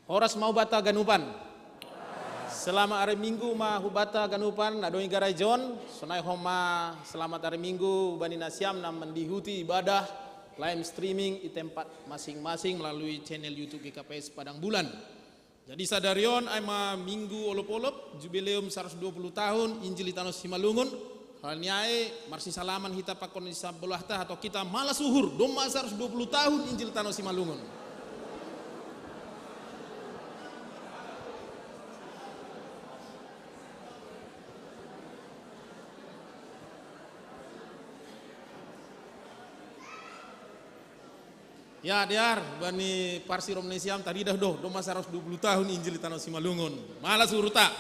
Horas mau bata ganupan. Selama hari Minggu ma hubata ganupan adoi garai John, sonai homa selamat hari Minggu bani nasiam nam mendihuti ibadah live streaming di tempat masing-masing melalui channel YouTube GKPS Padang Bulan. Jadi sadarion aima Minggu olop-olop jubileum 120 tahun Injil Tanah Simalungun. Hal niae marsi salaman hita pakon di sabelah tah atau kita malas suhur doma 120 tahun Injil Tanah Simalungun. Ya diar bani parsi Romnesiam tadi dah doma 120 tahun Injil Tanah Simalungun. Malas suruta.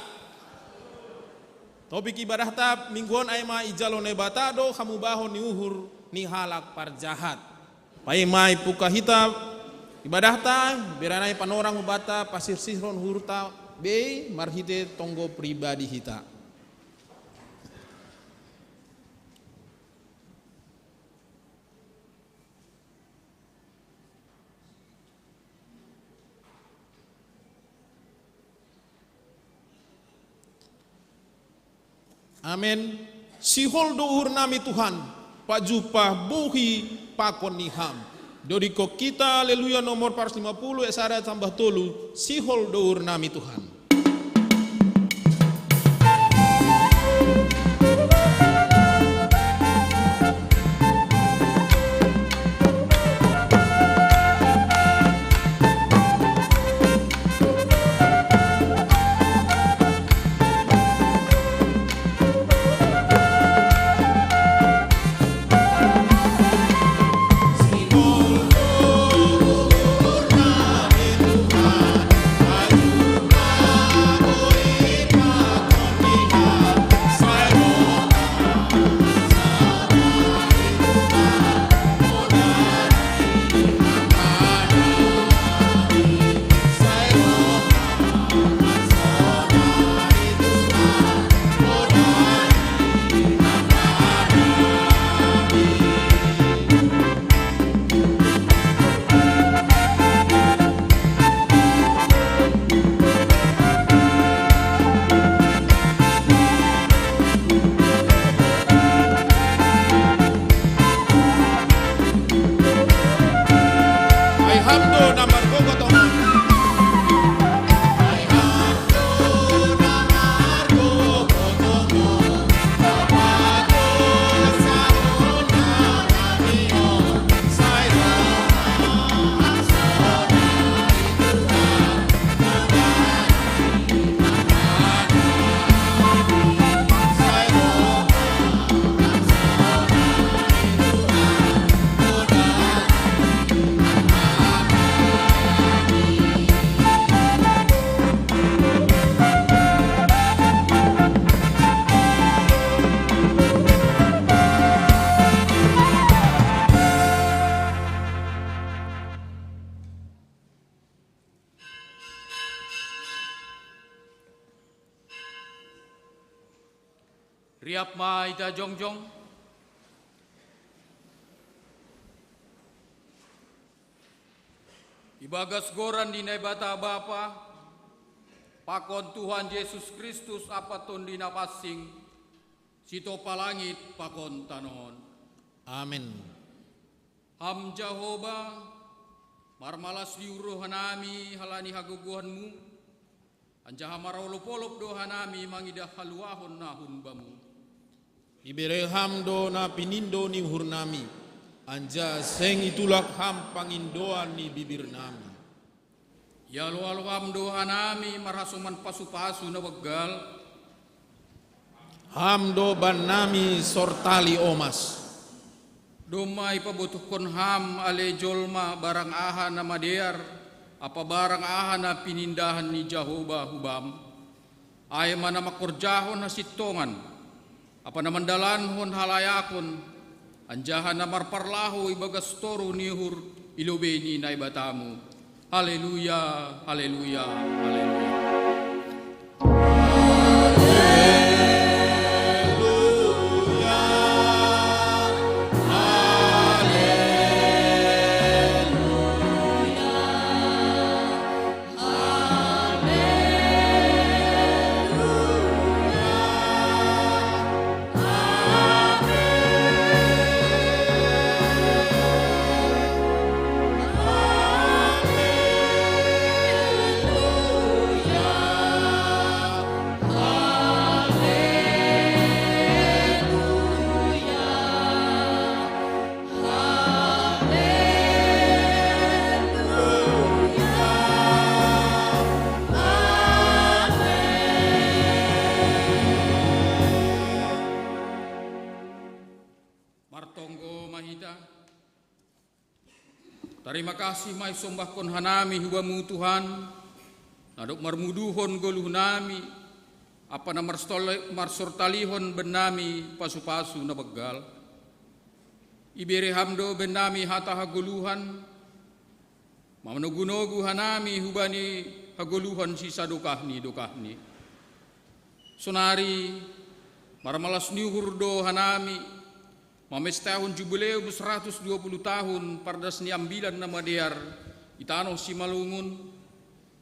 Topik ibadah tab mingguan aima ijalone bata do kamu bahon ni uhur ni halak parjahat. Paimai puka hita ibadah ta beranai panorang bata pasir sihron hurta be marhite tonggo pribadi hita. Amin. Sihol dohur nami Tuhan, Pak Jupah buhi pakon niham. Dodiko kita aleluya nomor 450 esara tambah tolu. Sihol dohur nami Tuhan. Riap ma ita jongjong. Ibagas goran di bata bapa. Pakon Tuhan Yesus Kristus apa ton dina pasing. Sito palangit pakon tanon. Amin. Ham Jehovah marmalas liuruh hanami halani haguguhanmu. Anjaha marolop-olop do hanami mangidah haluahon nahun bamu. Ibereham do na pinindo ni hurnami. Anja seng itulak ham pangindoan ni bibir nami. Ya lo ham do hanami marasuman pasu-pasu na begal. Ham do ban nami sortali omas. Domai pabutuhkon ham ale jolma barang aha na madear. Apa barang aha na pinindahan ni Jehovah hubam. Ay mana makurjahon na sitongan. Apa na mandalanhon halayakon. Anjahan na marparlahu ibagas toro nihur ilubeni na ibatamu. Haleluya, haleluya, haleluya. Haleluya, haleluya. Terima kasih mai sombahkon hanami hubamu Tuhan. Nadok marmuduhon goluh nami. Apa na marsortalihon benami pasu-pasu na begal. Ibere hamdo benami hata haguluhan. Mamanugunogu hanami hubani haguluhan sisa dokahni. Sunari marmalas niuhurdo hanami. Mames tahun jubileu 120 tahun pardas ni ambilan nama diar itano si malungun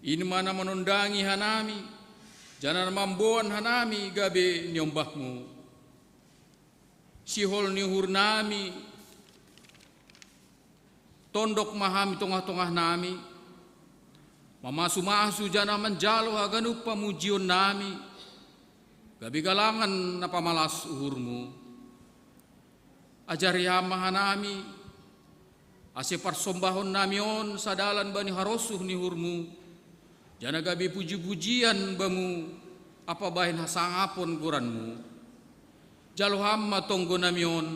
ini mana menundangi hanami jangan mamboan hanami gabe nyombahmu sihol ni hurnami tondok mahami tongah-tongah nami mamasu-masu jana menjalo haganup pamujion nami gabe galangan napa malas uhurmu ajari hama hanami ase parsombahon namion sadalan bani harosuh ni hurmu jana gabi puji-pujian bamu apa bahin hasangapon guranmu jalo hama tonggo namion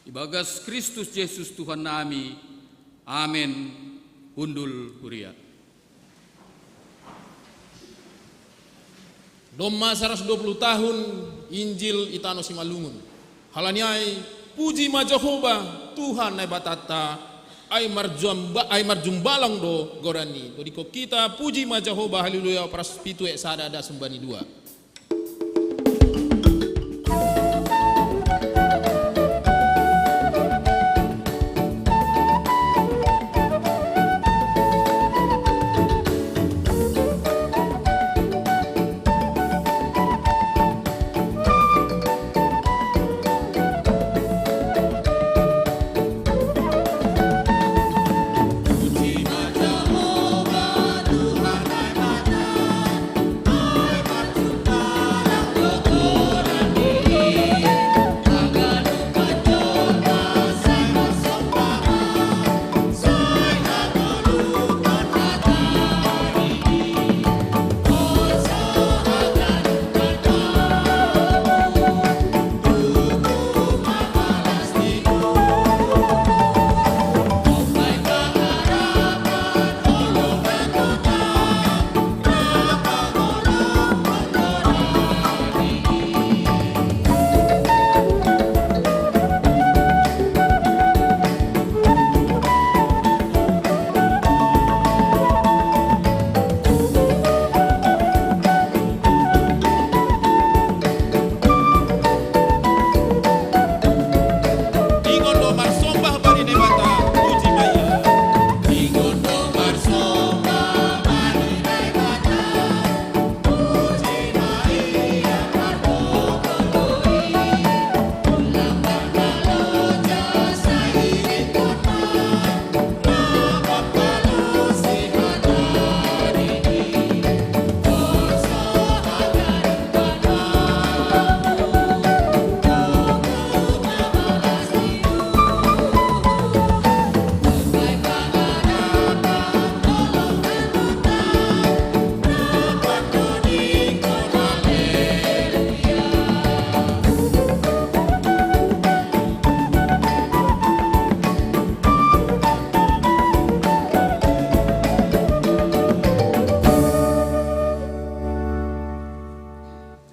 ibagas Kristus Yesus Tuhan nami amin hundul huria. Doma 120 tahun Injil itano si malungun halaniai puji ma Jehovah Tuhan nai batata ai marjumbalang do gorani to diko kita puji ma Jehovah haleluya praspitu ek sada ada sembani dua.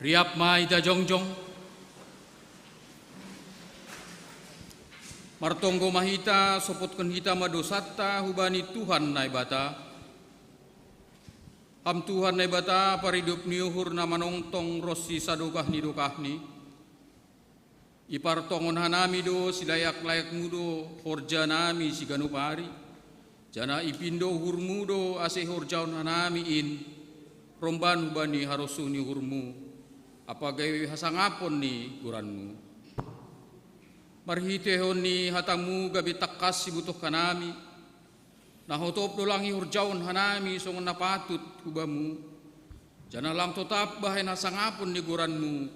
Riap mai da jongjong martonggo mahita sopotkan hita madosata hubani Tuhan nai bata ham Tuhan nai bata paridup niuhur na manongtong rosi sadokahni ipartongon hanami do silayak-layak mudo horja nami si ganupari jana ipindo hurmudo ase horjaun hanami in romban hubani harusuni hurmu apa gawe hasangapon ni guranmu marhitehon ni hatamu gabi takas si butuh kanami nahotop dolangi hurjaun hanami songon napatut hubamu jana lang totap bahen hasangapon ni guranmu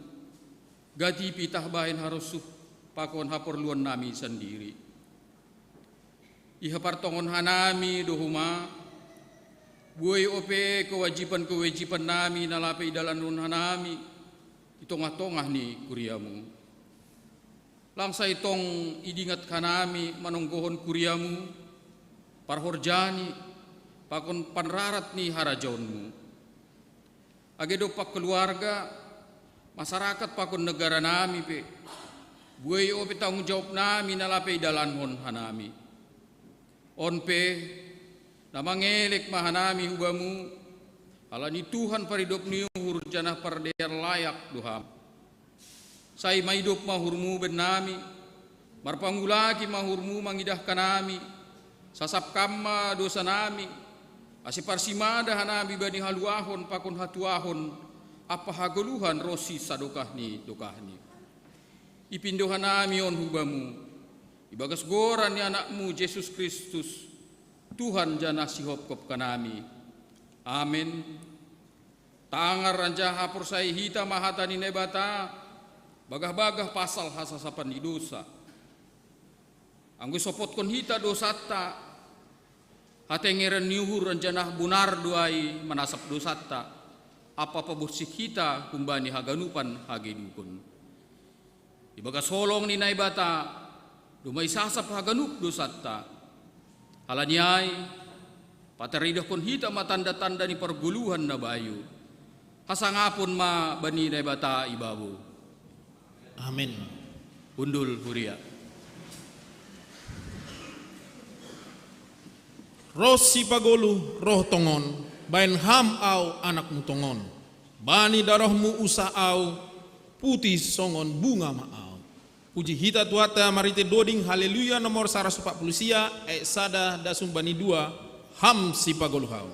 gati pitah bahen harusuh pakon haporluan nami sendiri iha partongon hanami dohuma buai ope kewajiban nami nalape idalan nun hanami itongah-tongah ni kuriamu langsa itong idingat kanami manonggohon kuriamu parhorjani, pakon panrarat ni harajonmu. Agedo pak keluarga, masyarakat pakon negara nami pe. Buay ope tanggung jawab nami nalapay dalanhon hanami. Onpe, namangelek mahanami hubamu, ala ni Tuhan paridop ni hurjana pardear layak duham. Say maidop mahurmu ben nami, marpangulaki mahurmu mangidahkan nami, sasap kama dosa nami, asiparsimada hanami bani haluahon pakon hatuahon, apa hagoluhan rosi sadokahni dokahni. Ipindohan nami on hubamu, ibagas goran ni anakmu Yesus Kristus, Tuhan jana sihop-kop kanami. Amin. Tangar ranja hapur say hita mahata ni nebata, bagah-bagah pasal hasasapan di dosa. Anggo sopot kon hita dosata, hatengeren niuhur ranjanah bunar duai manasap dosata, apa pabursik kita kumbani haganupan hagedukun. Ibaga solong ni naibata, dumay sasap haganup dosata. Halanyay, pataridah kon hita matanda-tanda ni perguluhan na bayu. Hasangapon ma bani naibata ibabu. Amin. Undul huria. Roh si pagolu, roh tongon, bain ham au anak mutongon. Bani darahmu usa au, putih songon bunga maau. Puji hita tuata marite doding haleluya nomor 140 sia sada dasum bani 2 ham si pagolu hau.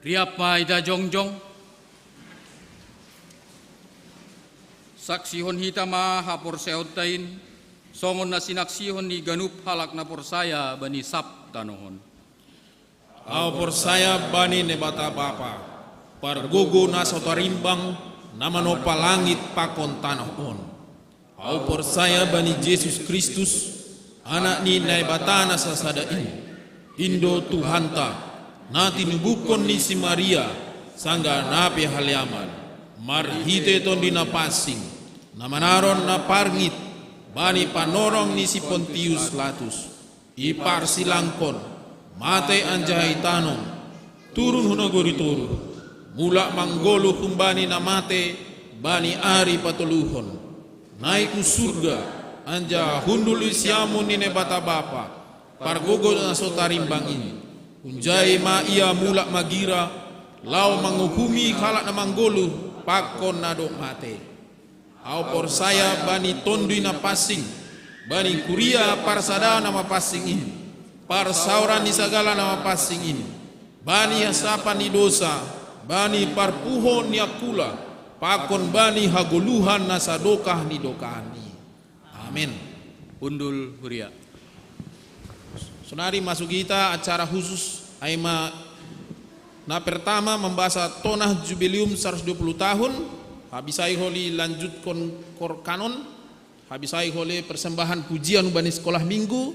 Riapa ida jongjong, saksihon hitama hapor seotain, songon na sinaksihon ni ganup halak na porsaya bani sap tanohon. Au porsaya bani nebata bapa, pargogo na sotarimbang, namano palangit pakon tanahon. Au porsaya bani Yesus Kristus, anak ni nebata na sasadain, Indo Tuhanta, nati nubukon ni si Maria sangga napi haliaman marhite ton di napasing namanaron na parngit bani panorong ni si Pontius Latus ipar silangkon mate anjay tanong turun hunagori turun mula manggolo kumbani na mate bani ari patuluhon naik ku surga anja hundul isyamu nine bata bapa pargogo na sotarimbang ini unjai ma ia mula magira lau menghukumi kalak na manggolo pakon nadok mate au por saya bani tondui na pasing bani kuria parsada nama pasing ini parsauran di segala nama pasing ini bani hasapan ni dosa bani parpuhon ni akula pakon bani hagoluhan nasadokah ni dokani. Amin. Undul Huria. Sonari masuk kita acara khusus Aima na pertama membahas tonah jubileum 120 tahun habisai holi lanjut kor kanon habisai holi persembahan pujian bani sekolah minggu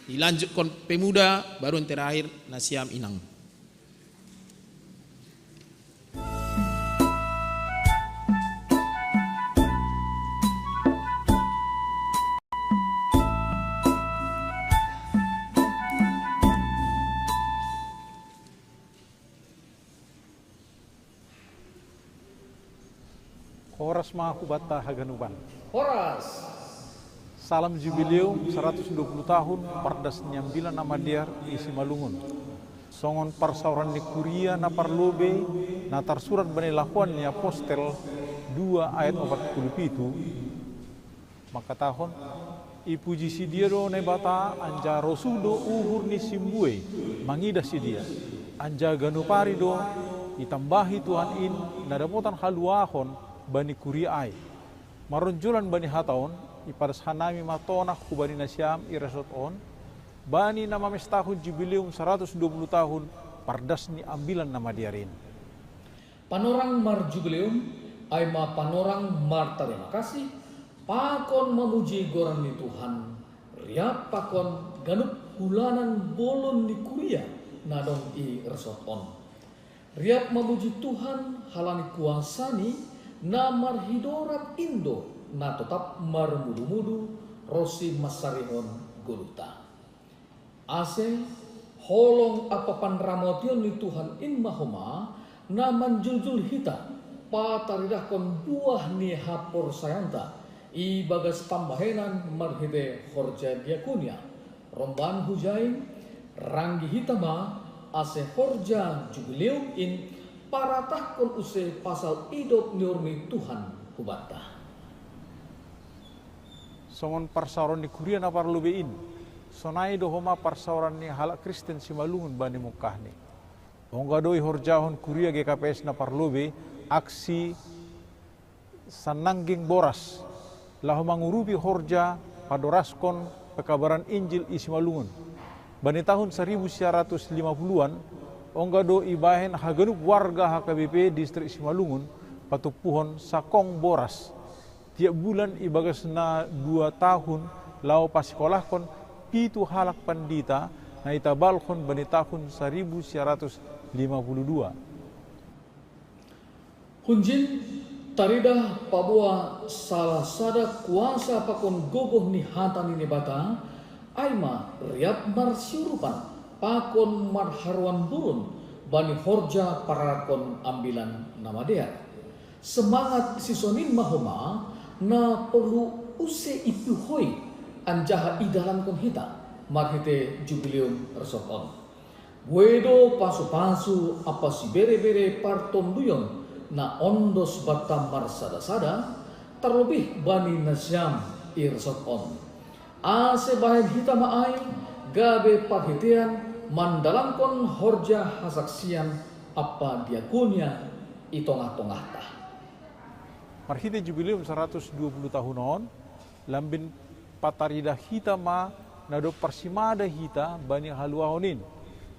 dilanjut kon pemuda baru yang terakhir nasiam inang. Horas Mahubata Haganuban. Horas. Salam jubileum 120 tahun Pardas Nyambilan Namadiar isi Malungun. Songon parsauran ni Kuria na parlobe na tarsurat bani lakuan ni apostel 2 ayat 47 maka tahun ipuji si dia do ne bata anja rosudo uhur ni simbue mangida si dia anja ganupari do itambahi Tuhan in nadapotan haluahon bani Kuria ai maronjulan bani hataon ipadas hanami matona kubani nasyam irasot on bani nama mestahun jubileum 120 tahun Pardas ni ambilan nama diarin. Panorang mar jubileum ay ma panorang mar terima kasih pakon memuji goran ni Tuhan riap pakon ganup hulanan bolon ni Kuria nadong i resot on riap memuji Tuhan halani kuasani na marhidorat Indo na tetap marmudu-mudu rosi masarihon goluta ase holong apapan ramotion ni Tuhan in mahoma na manjuljul hita pataridah kon buah ni hapor sayanta i bagas tambahenan marhide horja diakunia romban hujain ranggi hitama ase horja jubileum in paratah kon use pasal idop nurni Tuhan hubata Songon parsauran ni Kuria na parlubein sonai dohoma parsauran ni halak Kristen si Malungun bani Mukah ni ongga doi horjahon Kuria GKPS na parlube aksi sanangging boras lahu mangurupi horja padoraskon pekabaran Injil isi Malungun bani tahun 1950-an ongga do ibahen hagenup warga HKBP distrik Simalungun patupuhon sakong boras tiap bulan ibagas na 2 tahun lau pasikolahkon pitu halak pandita na itabalkon bani tahun 1952 Hunjin taridah pabua salah sada kuasa pakon gogoh ni hatan ini bata aima riap marsiurupan pakon marharuan burun bani horja parakon ambilan nama dia semangat sisonin mahoma na perlu use ipuhoi anjaha idalan kon hita marhite jubileum resokon wedo pasu-pasu apa si bere-bere parton duyon na ondos batam marsada-sada terlebih bani nasyam irsokon ase bahen hita maai gabe parhitian mandalangkon horja hasaksian apa diakunia itongah-tongah tah marhite jubileum 120 tahunon lambin patarida hita ma nado persimada hita bani haluahonin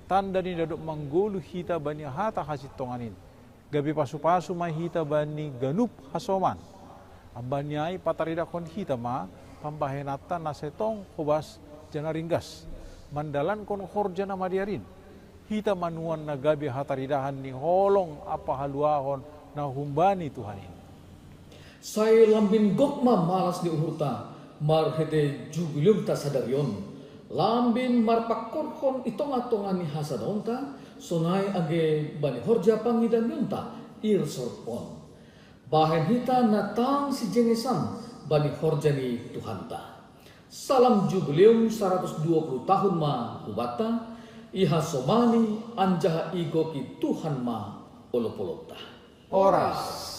tanda ni nado manggolu hita bani hata hasit tonganin gabi pasu-pasu ma hita bani ganup hasoman abanyai patarida kon hita ma pambahenatan nasetong hobas janaringgas mandalan kon horja nama diarin hita manuan na gabi hataridahan ni holong apa haluahon na humbani Tuhan ini. Say lambin gokma malas di uhurta, marhete jubilum ta sadaryon. Lambin marpakorhon itong-atongan ni hasadonta, sonay age bani horja pangidan yunta, irsorpon. Bahen hita natang si jengesan bani horja ni Tuhanta. Salam jubileum 120 tahun ma hubata, iha somani anjaha igo ki Tuhan ma olopolota. Oras.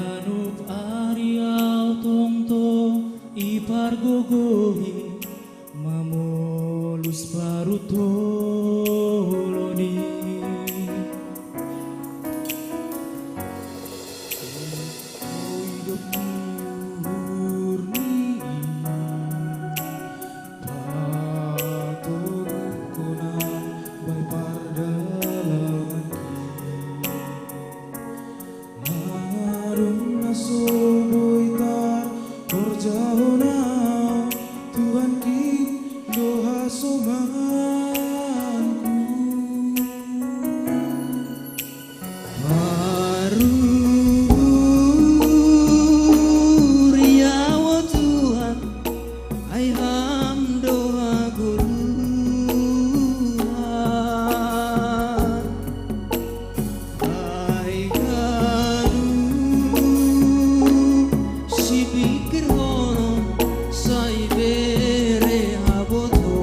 Ganup ariau tongtong ipar gogohi mamolus baru toloni hidup murni patong konang bay pardalan Marung nasoboitar korjahonau Tuhan ki doha somanku Maruriawo Tuhan ai ham doha guruhan ai si pikir hono sai bere aboto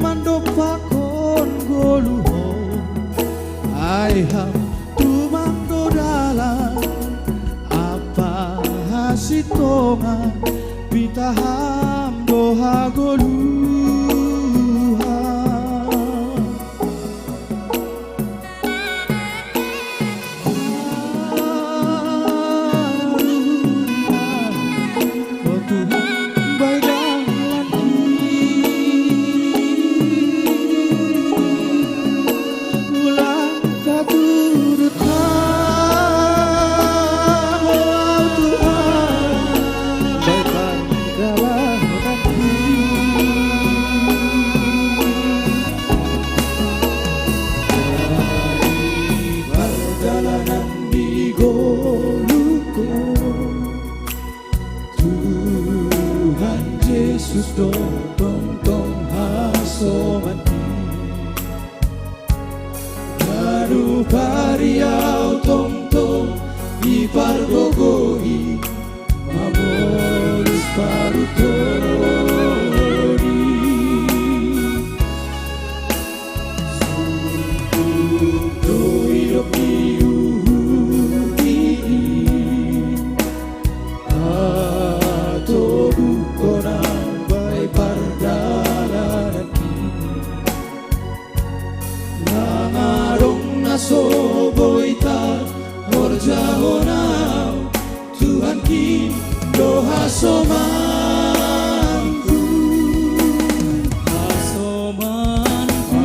mando pakon goluho ai ham tu mando dalam apa hasitonga pitaham doha goluha oh Tuhan baiklah ulang katurutkan oh Tuhan baiklah dalam hati dari perjalanan di Goluko Tuhan Yesus tong hasomati Garu pariau tong ipar gogohi mamolus paru toloni Sungguh hidup diundi atau bukonang bay pardalan Nangarong nasoboita horjahonau Tuhan ki doha somanku hasomanku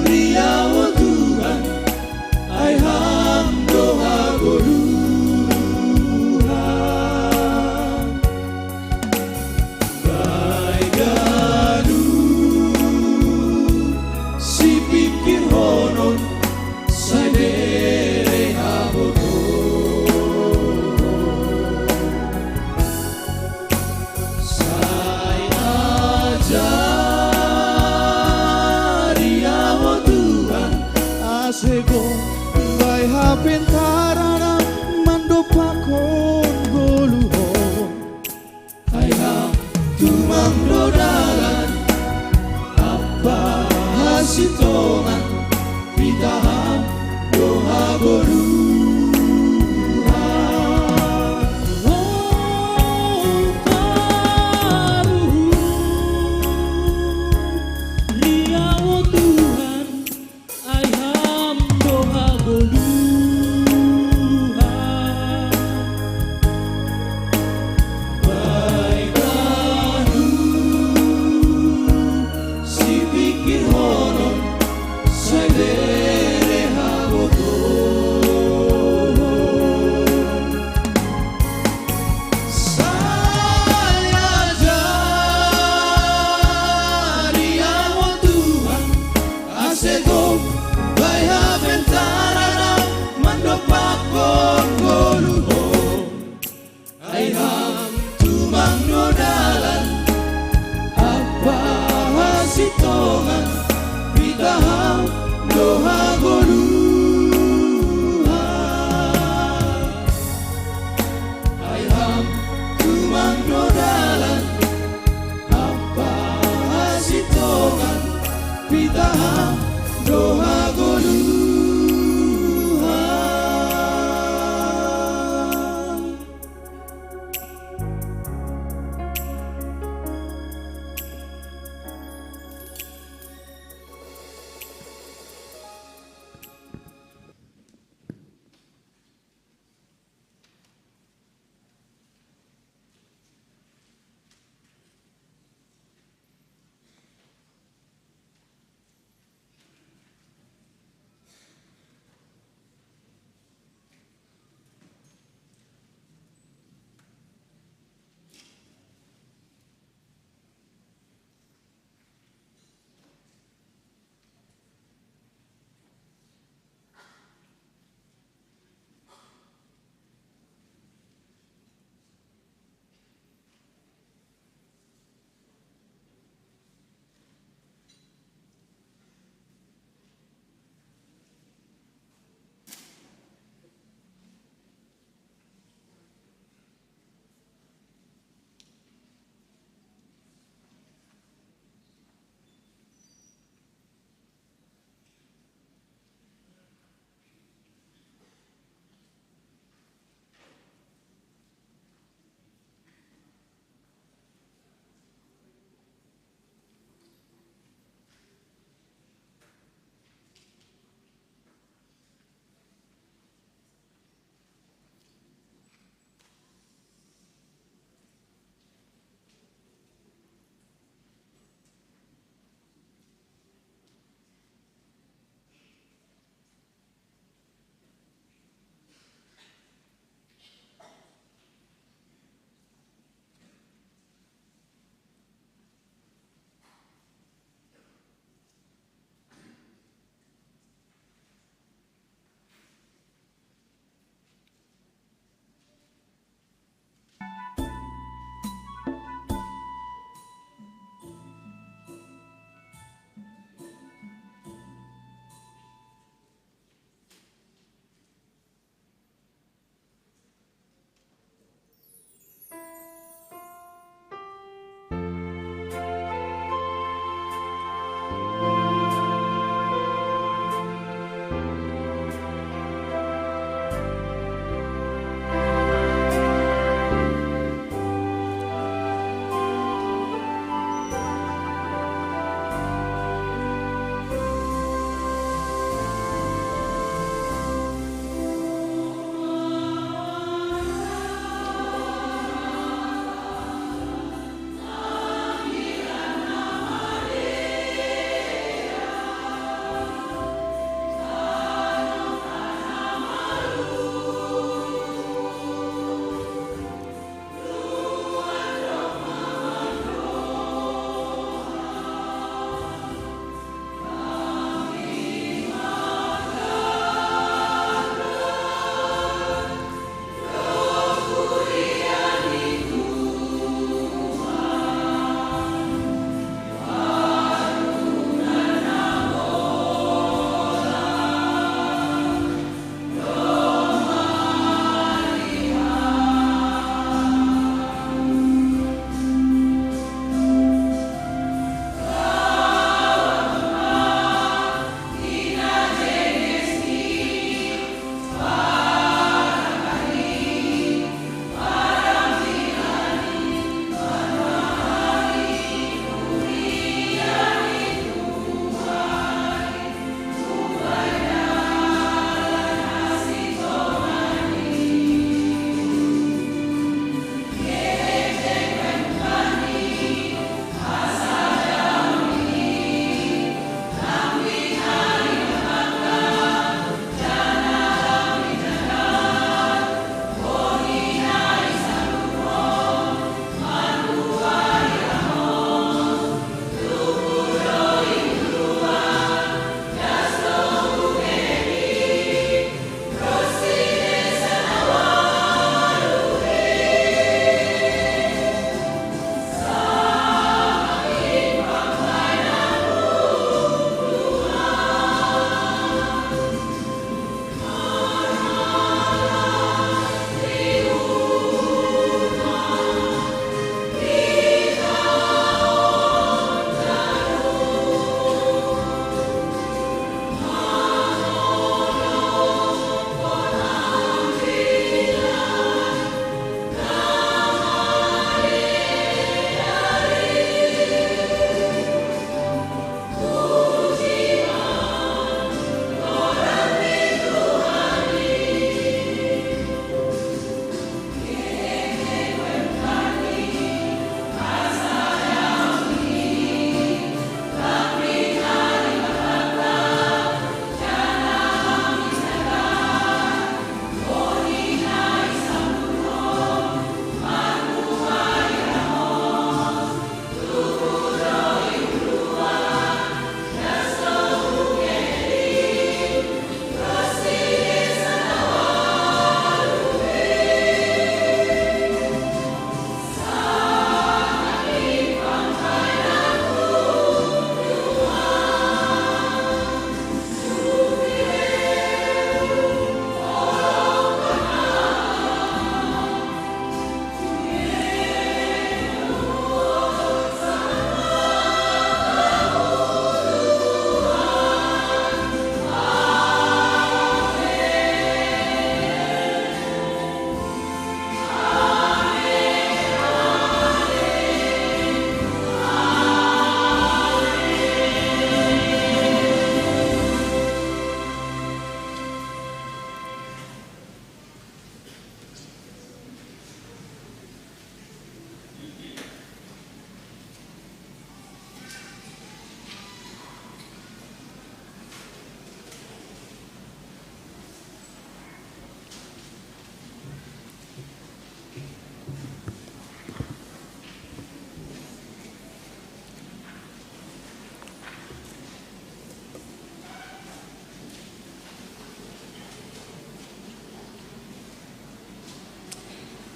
riawo Tuhan ai ham doha goluhan baik si pikir honon sai bere aboto sai ajari amo Tuhan asego bay hapentarana mando pakon goluhon ai ham tumang dodalan apa hasitongan pitaham doha goluhan oh karuhu riawo Tuhan ai ham doha goluhan baiklah si pikir honon sai bere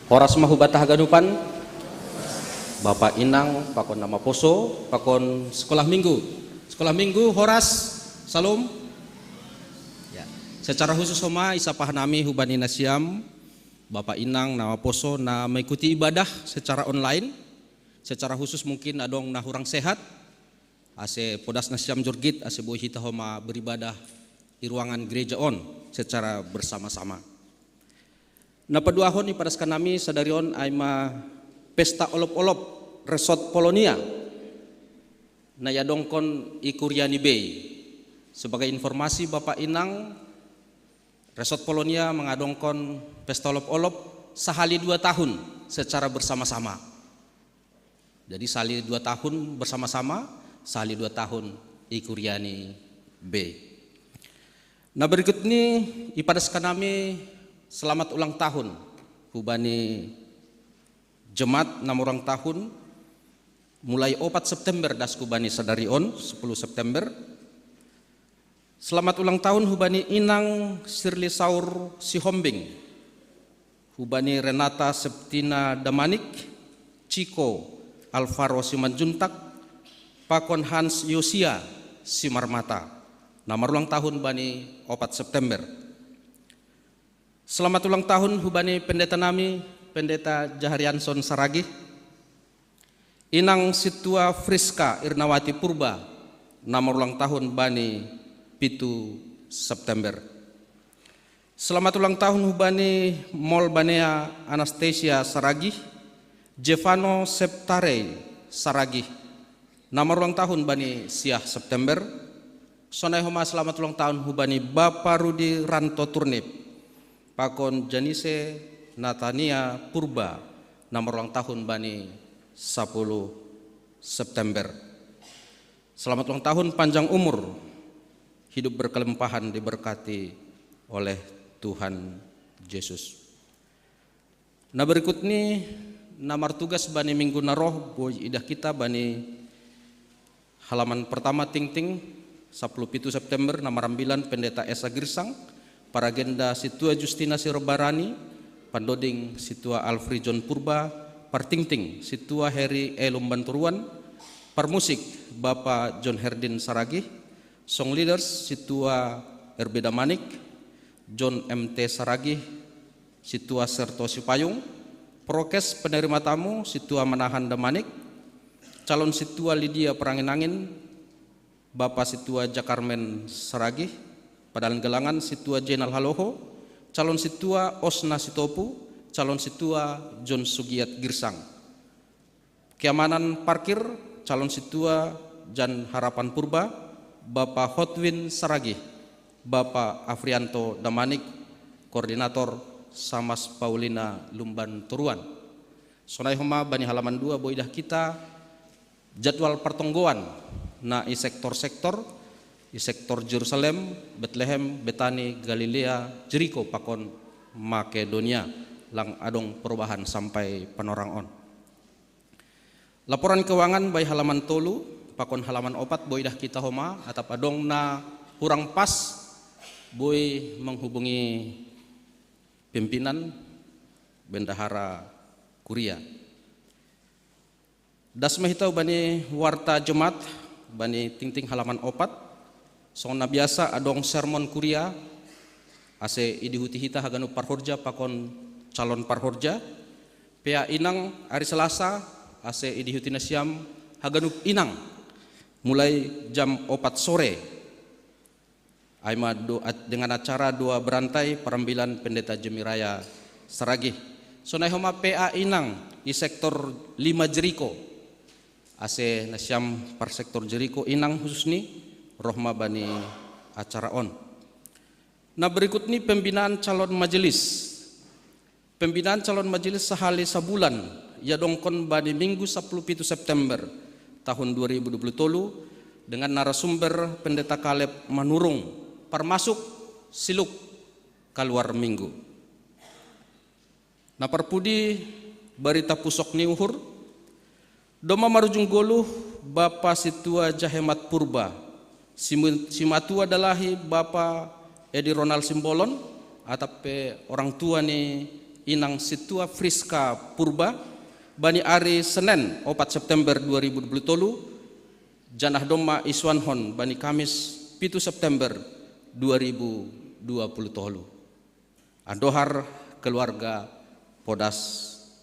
Horas mahubata haganupan, Bapak Inang, pakon nama poso, pakon sekolah minggu. Sekolah minggu, Horas, Salom. Ya. Secara khusus homa isapah nami hubani nasiam, Bapak Inang, nama poso, na mengikuti ibadah secara online. Secara khusus mungkin adong na hurang sehat. Ase podas nasiam jorgit, ase boy hita homa beribadah di ruangan gereja on secara bersama-sama. Na paduahon ipadaskan nami sadarion ay ma pesta olop-olop resort Polonia na yadongkon Ikuriani Bay. Sebagai informasi Bapak Inang, resort Polonia mengadongkon pesta olop-olop sehali 2 tahun secara bersama-sama. Jadi sehali 2 tahun bersama-sama, sehali 2 tahun Ikuriani Bay. Nah berikut ini ipadaskan nami selamat ulang tahun hubani Jemaat 6 orang tahun mulai 4 September dasku bani sadarion 10 September. Selamat ulang tahun hubani Inang Sirli Saur Sihombing, hubani Renata Septina Damanik, Ciko Alvaro Simanjuntak, Pakon Hans Yosia Simarmata. Nama ulang tahun bani 4 September. Selamat ulang tahun hubani pendeta nami Pendeta Jaharianson Saragih, Inang Situa Friska Irnawati Purba, nama ulang tahun bani 7 September. Selamat ulang tahun hubani Mol Banea Anastasia Saragih, Jevano Septare Saragih, nama ulang tahun bani siah September. Sonai homa selamat ulang tahun hubani Bapak Rudi Ranto Turnip, Pakon Janise Natania Purba, nomor ulang tahun bani 10 September. Selamat ulang tahun, panjang umur, hidup berkelimpahan, diberkati oleh Tuhan Yesus. Nah berikut ini namar tugas bani minggu naroh boy idah kita bani halaman pertama ting-ting 17 September nomor 9 Pendeta Esa Girsang, Paragenda Situa Justina Sirobarani, Pandoding Situa Alfri John Purba, Partingting Situa Heri Elum Banturuan, Parmusik Bapak John Herdin Saragih, Song Leaders Situa RB Damanik, John MT Saragih, Situa Serto Sipayung, Prokes penerima tamu Situa Manahan Damanik, Calon Situa Lydia Perangin-angin, Bapak Situa Jakarmen Saragih, Padalan Gelangan Situa Jenal Haloho, Calon Situa Osna Sitopu, Calon Situa John Sugiat Girsang. Keamanan parkir, Calon Situa Jan Harapan Purba, Bapak Hotwin Saragih, Bapak Afrianto Damanik, Koordinator Samas Paulina Lumban Turuan. Sonai homa bani halaman 2 boidah kita jadwal pertonggoan na i sektor-sektor, di sektor Jerusalem, Bethlehem, Betani, Galilea, Jericho, Pakon Makedonia, lang adong perubahan sampai penorang on. Laporan keuangan by halaman tolu, Pakon halaman 4 boy dah kita homa, atap adong na kurang pas boy menghubungi pimpinan Bendahara Kuria. Das mahitau bani warta jemaat bani ting-ting halaman 4. Sona biasa adong sermon Kuria ase idihuti hita haganu parhorja pakon calon parhorja. Pea Inang hari Selasa ase idihuti nasiam haganu Inang mulai jam 4 sore. Aima dengan acara doa berantai perambilan Pendeta Jemiraya Saragih. Sonai homa PA Inang di sektor 5 Jericho. Ase nasiam par sektor Jericho Inang khusus ni rohma bani acara on. Nah berikut ini pembinaan calon majelis. Pembinaan calon majelis sehali sebulan ya dongkon bani minggu 17 September tahun 2020 dengan narasumber Pendeta Kaleb Manurung permasuk siluk keluar minggu. Nah perpudi barita pusok niuhur doma marujung goluh Bapak Situa Jahemat Purba Simatua adalah Bapak Edi Ronald Simbolon, atape orang tua ni Inang Situa Friska Purba bani ari Senin 4 September 2023 janah doma Iswanhon bani Kamis 7 September 2023. Andohar keluarga Podas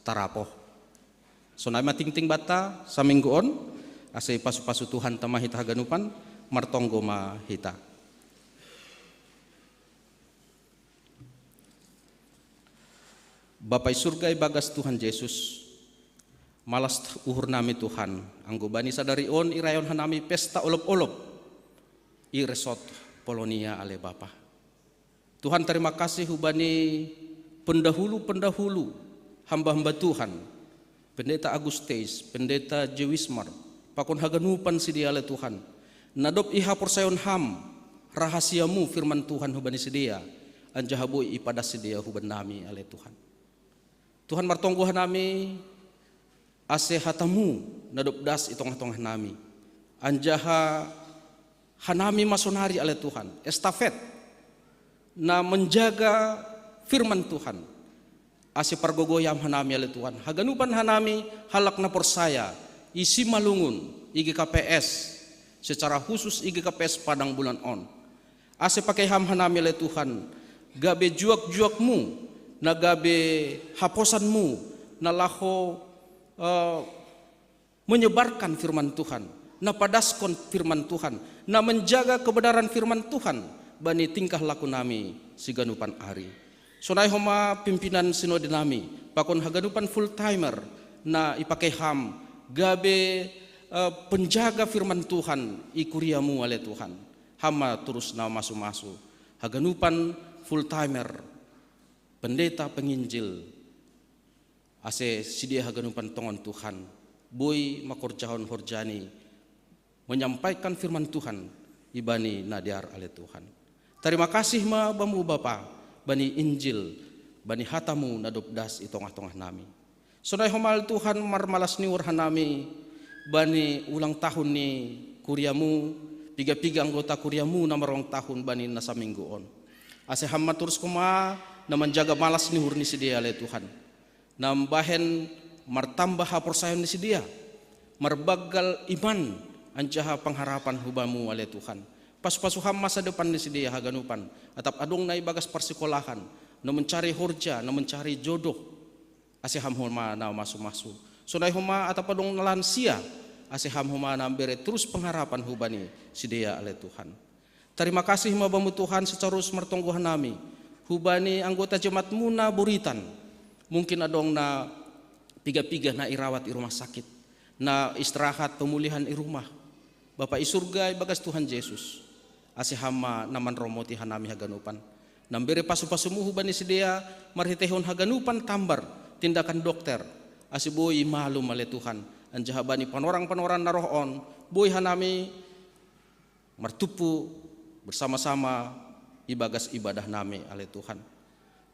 Tarapoh. Sonai mating-ting bata samingguon ase pasu-pasu Tuhan tamahita haganupan martonggo mahita. Bapak surga bagas Tuhan Yesus, malas uhur nami Tuhan, anggo bani sadari on irayon hanami pesta olop-olop, i resort Polonia ale Bapa. Tuhan terima kasih hubani pendahulu-pendahulu hamba-hamba Tuhan, Pendeta Agustes, Pendeta Jewismar, pakon haganupan sidia ale Tuhan, nadop iha porsayon ham, rahasiamu firman Tuhan hubani sidia, anjahabui ipada sidia huban nami ale Tuhan. Tuhan martonggo hanami ase hatamu nadop das itong-tongah nami. Anjaha hanami masonari ale Tuhan. Estafet na menjaga firman Tuhan. Ase pargogoyam hanami ale Tuhan. Haganupan hanami halak na porsaya isi malungun IGKPS secara khusus IGKPS Padang Bulan On. Ase pakai ham hanami ale Tuhan. Gabe juak-juakmu na gabe haposanmu na laho menyebarkan firman Tuhan, na padaskon firman Tuhan, na menjaga kebenaran firman Tuhan bani tingkah laku nami siganupan ari. Sonai homa pimpinan sinode nami pakon haganupan full timer na ipakai ham gabe penjaga firman Tuhan ikuriamu ale Tuhan. Hama terus na masu-masu haganupan full timer pendeta penginjil ase sidia haganupan tongon Tuhan boy makorjahon horjani menyampaikan firman Tuhan ibani nadiar ale Tuhan. Terima kasih ma bamu Bapa bani Injil bani hatamu nadop das itongah-tongah nami. Sonai homal Tuhan marmalas ni warhanami bani ulang tahun ni kuriamu piga-piga anggota kuriamu na marong tahun bani nasa mingguon. Ase hamma terus kuma na menjaga malas ni hurni sidia ale Tuhan. Na bahen martambah haporsayon ni sidia. Marbagal iman anjaha pengharapan hubamu ale Tuhan. Pas-pasuham masa depan ni sidia haganupan. Atap adong na ibagas persekolahan. Na mencari horja, na mencari jodoh. Ase ham homa na masu-masu. Sonai homa atap adong na lansia. Ase ham homa na bere terus pengharapan hubani sidia ale Tuhan. Terima kasih mabamu Tuhan secarus martongguhan nami. Hubani anggota jemaatmu na buritan. Mungkin adong na piga-piga na irawat i rumah sakit. Na istirahat pemulihan i rumah. Bapak i surga bagas Tuhan Yesus. Ase hama naman romoti hanami haganupan. Nambere pasu-pasumu hubani sedia marhitehon haganupan tambar tindakan dokter. Ase boy malum ale Tuhan. Anjahabani panorang-panoran narohon. Boy hanami martupu bersama-sama ibagas ibadah nami ale Tuhan.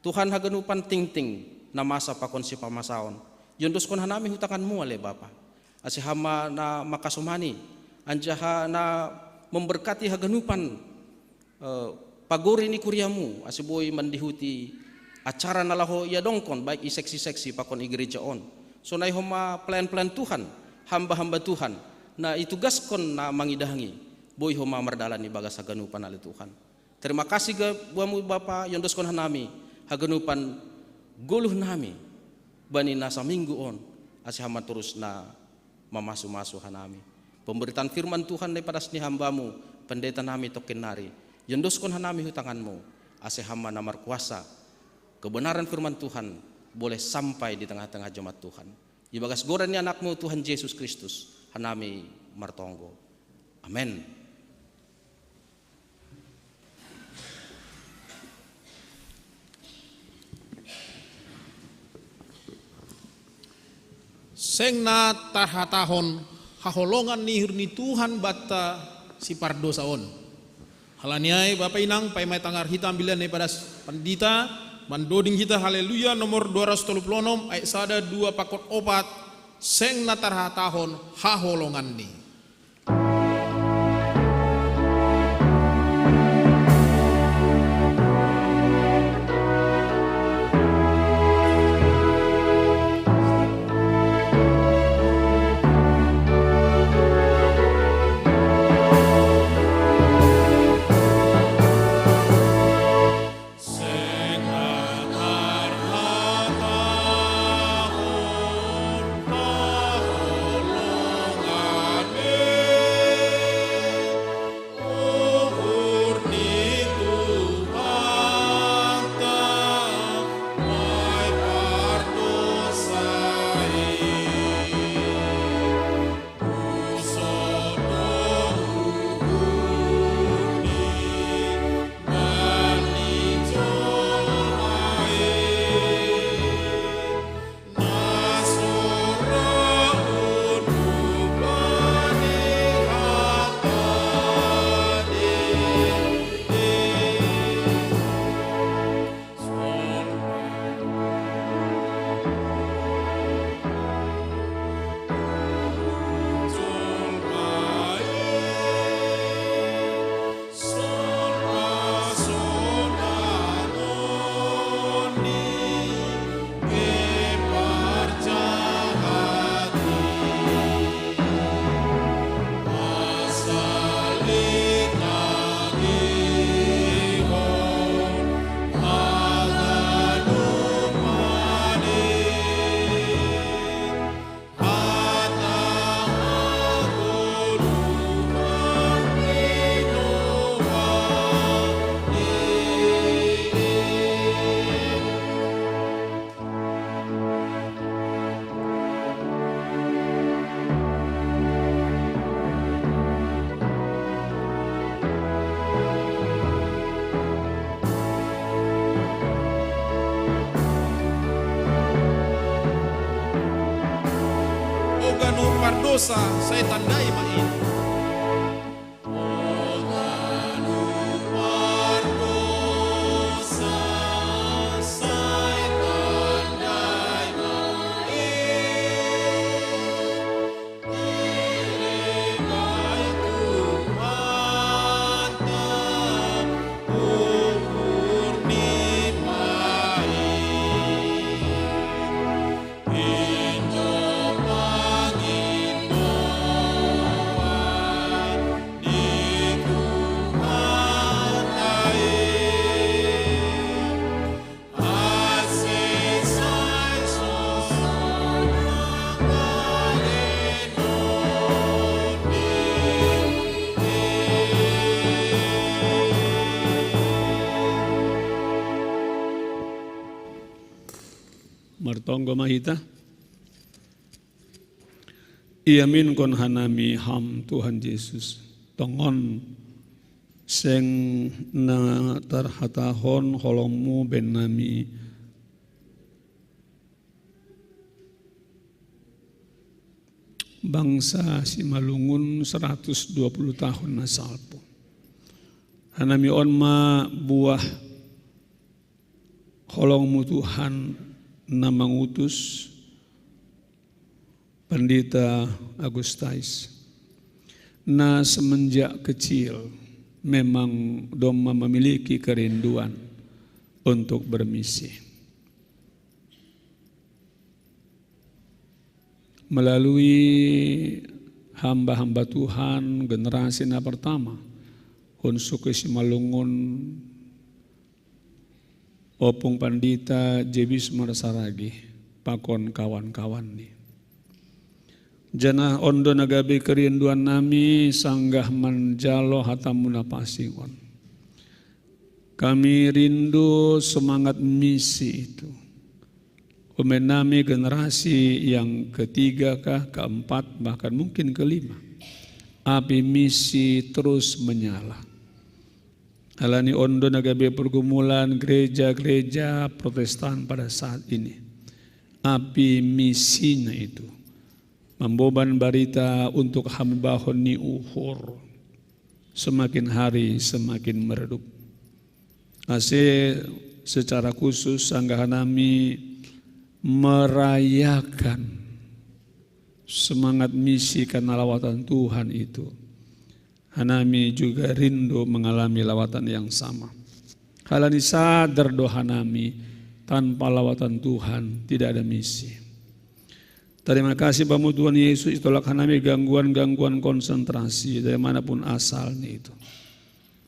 Tuhan haganupan ting-ting na masa pakon si pamasaon. Yondos kon hanami hutakanmu ale Bapa. Ase hama na makasumani. Anjaha na memberkati haganupan pagori ni kuriamu. Ase boy mandihuti acara na laho ya dongkon baik i seksi-seksi pakon i gereja on. So nai homa plan-plan Tuhan, hamba-hamba Tuhan na itugaskon na mangidahangi. Boy homa mardalan ibagas haganupan ale Tuhan. Terima kasih buamu Bapa yang doskon hanami haganupan goluh nami bani nasa minggu on ase hama terus na mamasu-masu hanami. Pemberitaan firman Tuhan daripada seni hambamu pendeta nami token nari yang doskon hanami hutanganmu ase hama namar kuasa kebenaran firman Tuhan boleh sampai di tengah-tengah jemaat Tuhan. Ibagas goran ni anakmu Tuhan Yesus Kristus hanami martonggo. Amin. Seng na tahatahon haholongan ni hirni Tuhan bata si pardosaon. Halaniai Bapak Inang pai mai tangar hitam bilan daripada pandita mandoding kita haleluya nomor 236 ayat sada 2 pakot opat seng na tahatahon haholongan ni. pardosa saya tandai main. Martonggo mahita. Iamin kon hanami ham Tuhan Yesus. Tongon seng na tarhatahon holongmu ben nami bangsa Simalungun 120 tahun nasalpo. Hanami onma buah holongmu Tuhan na mengutus Pendeta Agustais. Na semenjak kecil memang Doma memiliki kerinduan untuk bermisi. Melalui hamba-hamba Tuhan generasi na pertama, Hunsuke Simalungun, Opung Pandita Jebis Marsaragi, pakon kawan-kawan ni. Jana ondo nagabe kerinduan nami sanggah manjalo hatamuna pasingon. Kami rindu semangat misi itu. Umenami generasi yang ketiga kah, keempat, bahkan mungkin kelima. Api misi terus menyala. Alani ondo nagabe pergumulan gereja-gereja Protestan pada saat ini. Api misinya itu membeban barita untuk hambahon ni uhur. Semakin hari semakin meredup. Secara khusus sanggahanami merayakan semangat misi karena lawatan Tuhan itu. Hanami juga rindu mengalami lawatan yang sama. Halani sadar doa hanami tanpa lawatan Tuhan tidak ada misi. Terima kasih Bapak Tuhan Yesus itolak hanami gangguan-gangguan konsentrasi dari manapun asalnya itu.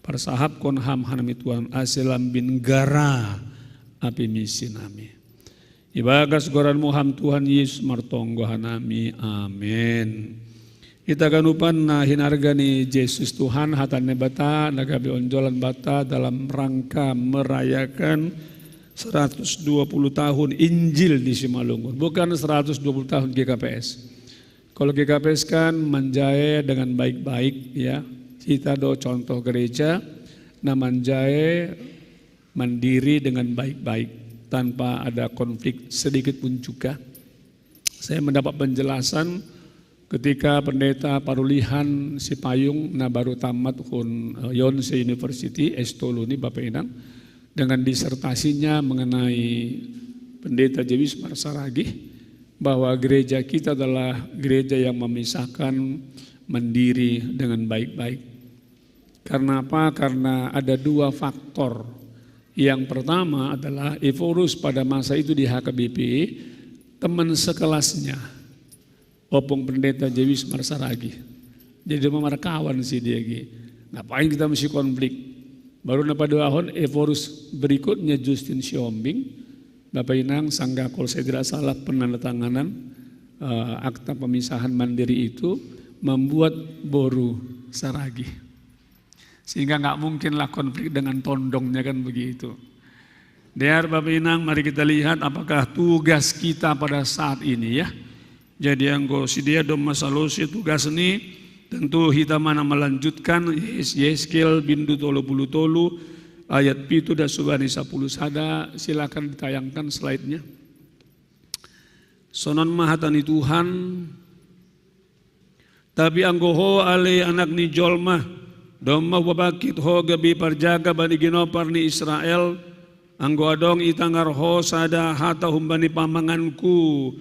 Para sahab kon ham hanami Tuhan asilam bin gara api misi nami. Ibagas goranmu ham Tuhan Yesus martonggo hanami. Amin. Kita ganupan na hinargani Yesus Tuhan hatane bata nagabi onjolan bata dalam rangka merayakan 120 tahun Injil di Simalungun, bukan 120 tahun GKPS. Kalau GKPS kan menjaya dengan baik-baik ya. Kita do contoh gereja na menjaya mandiri dengan baik-baik tanpa ada konflik sedikit pun juga. Saya mendapat penjelasan ketika pendeta Parulihan Sipayung na baru tamat Yonsei University Estoluni Bapak Inang dengan disertasinya mengenai pendeta Jebis Marsaragi bahwa gereja kita adalah gereja yang memisahkan mandiri dengan baik-baik. Karena apa? Karena ada dua faktor. Yang pertama adalah Eforus pada masa itu di HKBP teman sekelasnya Opung Pendeta Jebis Marsaragi. Jadi memarkawan sih dia gitu. Ngapain kita mesti konflik? Baru napa doahon Eforus berikutnya Justin Siombing, Bapak Inang Sangga kalau saya tidak salah penandatanganan akta pemisahan mandiri itu membuat Boru Saragi. Sehingga nggak mungkinlah konflik dengan tondongnya kan begitu. Biar Bapak Inang mari kita lihat apakah tugas kita pada saat ini ya. Jadi anggo si dia dom masalosi tugas ini tentu kita mana melanjutkan Yeskel bindu tolu bulu tolu ayat pitu dan subani 10 sada silakan ditayangkan slide-nya. Sonon mahatani Tuhan Tapi anggoho ale anak ni jolma, domma wabakit ho gabi parjaga bani ginopar ni Israel, anggo adong itangar ho sada hata humbani pamanganku,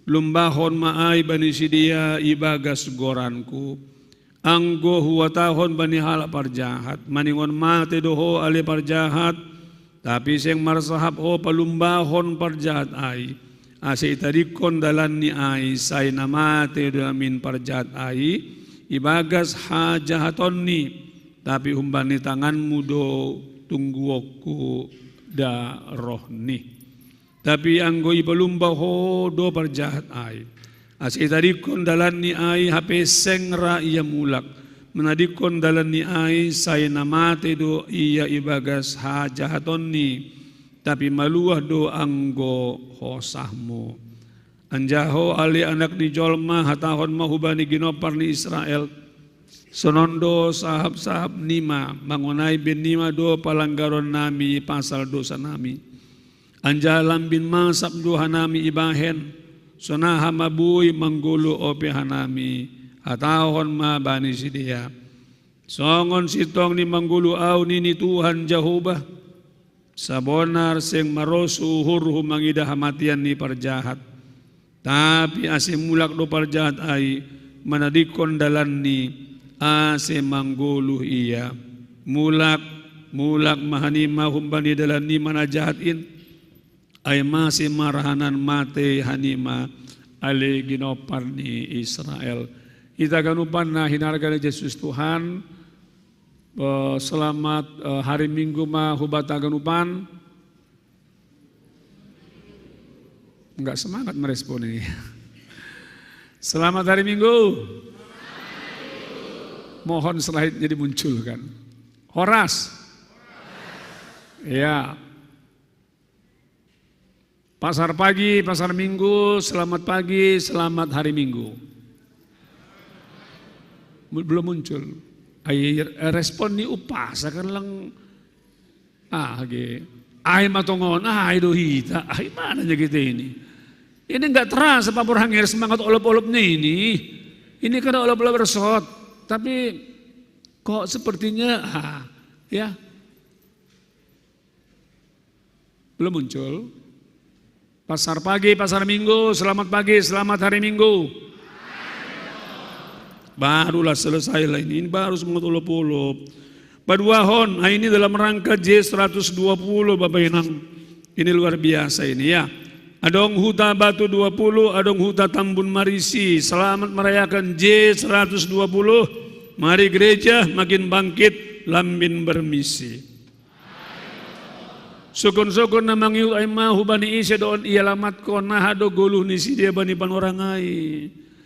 lumbahon maay bani sidia ibagas goranku. Anggo huwatahon bani hala parjahat, maningon mate doho ale parjahat, tapi seng marsahap ho palumbahon parjahat ay. Asa itarikon dalan ni ay say namate do amin parjahat ay ibagas hajahaton ni tapi humbani tanganmu do tungguoku da roh ni tapi anggo ipalumba ho do parjahat ay asa itarikon dalan ni ay hape sengra iya mulak menadikon dalan ni ay say namate do iya ibagas hajahaton ni tapi maluah do anggo hosahmu. Anjaho ali anak ni jolma hatahon mahubani ginopar ni Israel. Sonondo sahab-sahab nima mangonai bin nima do palanggaron nami pasal dosa nami. Anjalam bin masap do hanami ibahen. Sonaha mabui manggulu ope hanami hatahon ma bani sidia. Songon sitong ni manggulu au ni Tuhan Jahobah. Sabonar seng marosu hurhu mangidah hamatian ni parjahat. Tapi ase mulak do parjahat ay manadikon dalan ni ase mangguluh iya. Mulak mahanima humbani dalan ni manajahatin ay masih marahanan mate hanima ale ginopar ni Israel. Kita ganupan na hinarga ni Yesus Tuhan. Selamat hari Minggu mahubata ganupan. Enggak semangat merespon ini. Selamat hari Minggu. Mohon slide-nya dimunculkan. Horas. Ya. Pasar pagi, pasar Minggu, selamat pagi, selamat hari Minggu. Belum muncul. Ay respon ni upas akan lang ay matongon ay dohita ay mana aja kita ini enggak terasa Pak Burhangir semangat olop-olop ini kan olop-olop resort tapi kok sepertinya ya belum muncul. Pasar pagi, pasar Minggu, selamat pagi, selamat hari Minggu. Barulah selesai lah ini baru semangat olop-olop. Paduahon, ini dalam rangka J120 Bapak Inang. Ini luar biasa ini ya. Adong Huta Batu 20, Adong Huta Tambun Marisi. Selamat merayakan J120. Mari gereja makin bangkit, lambin bermisi. Sukun-sukun namang yu ay mahubani isya doon ialamat ko nahado guluh ni si dia bani panorangai.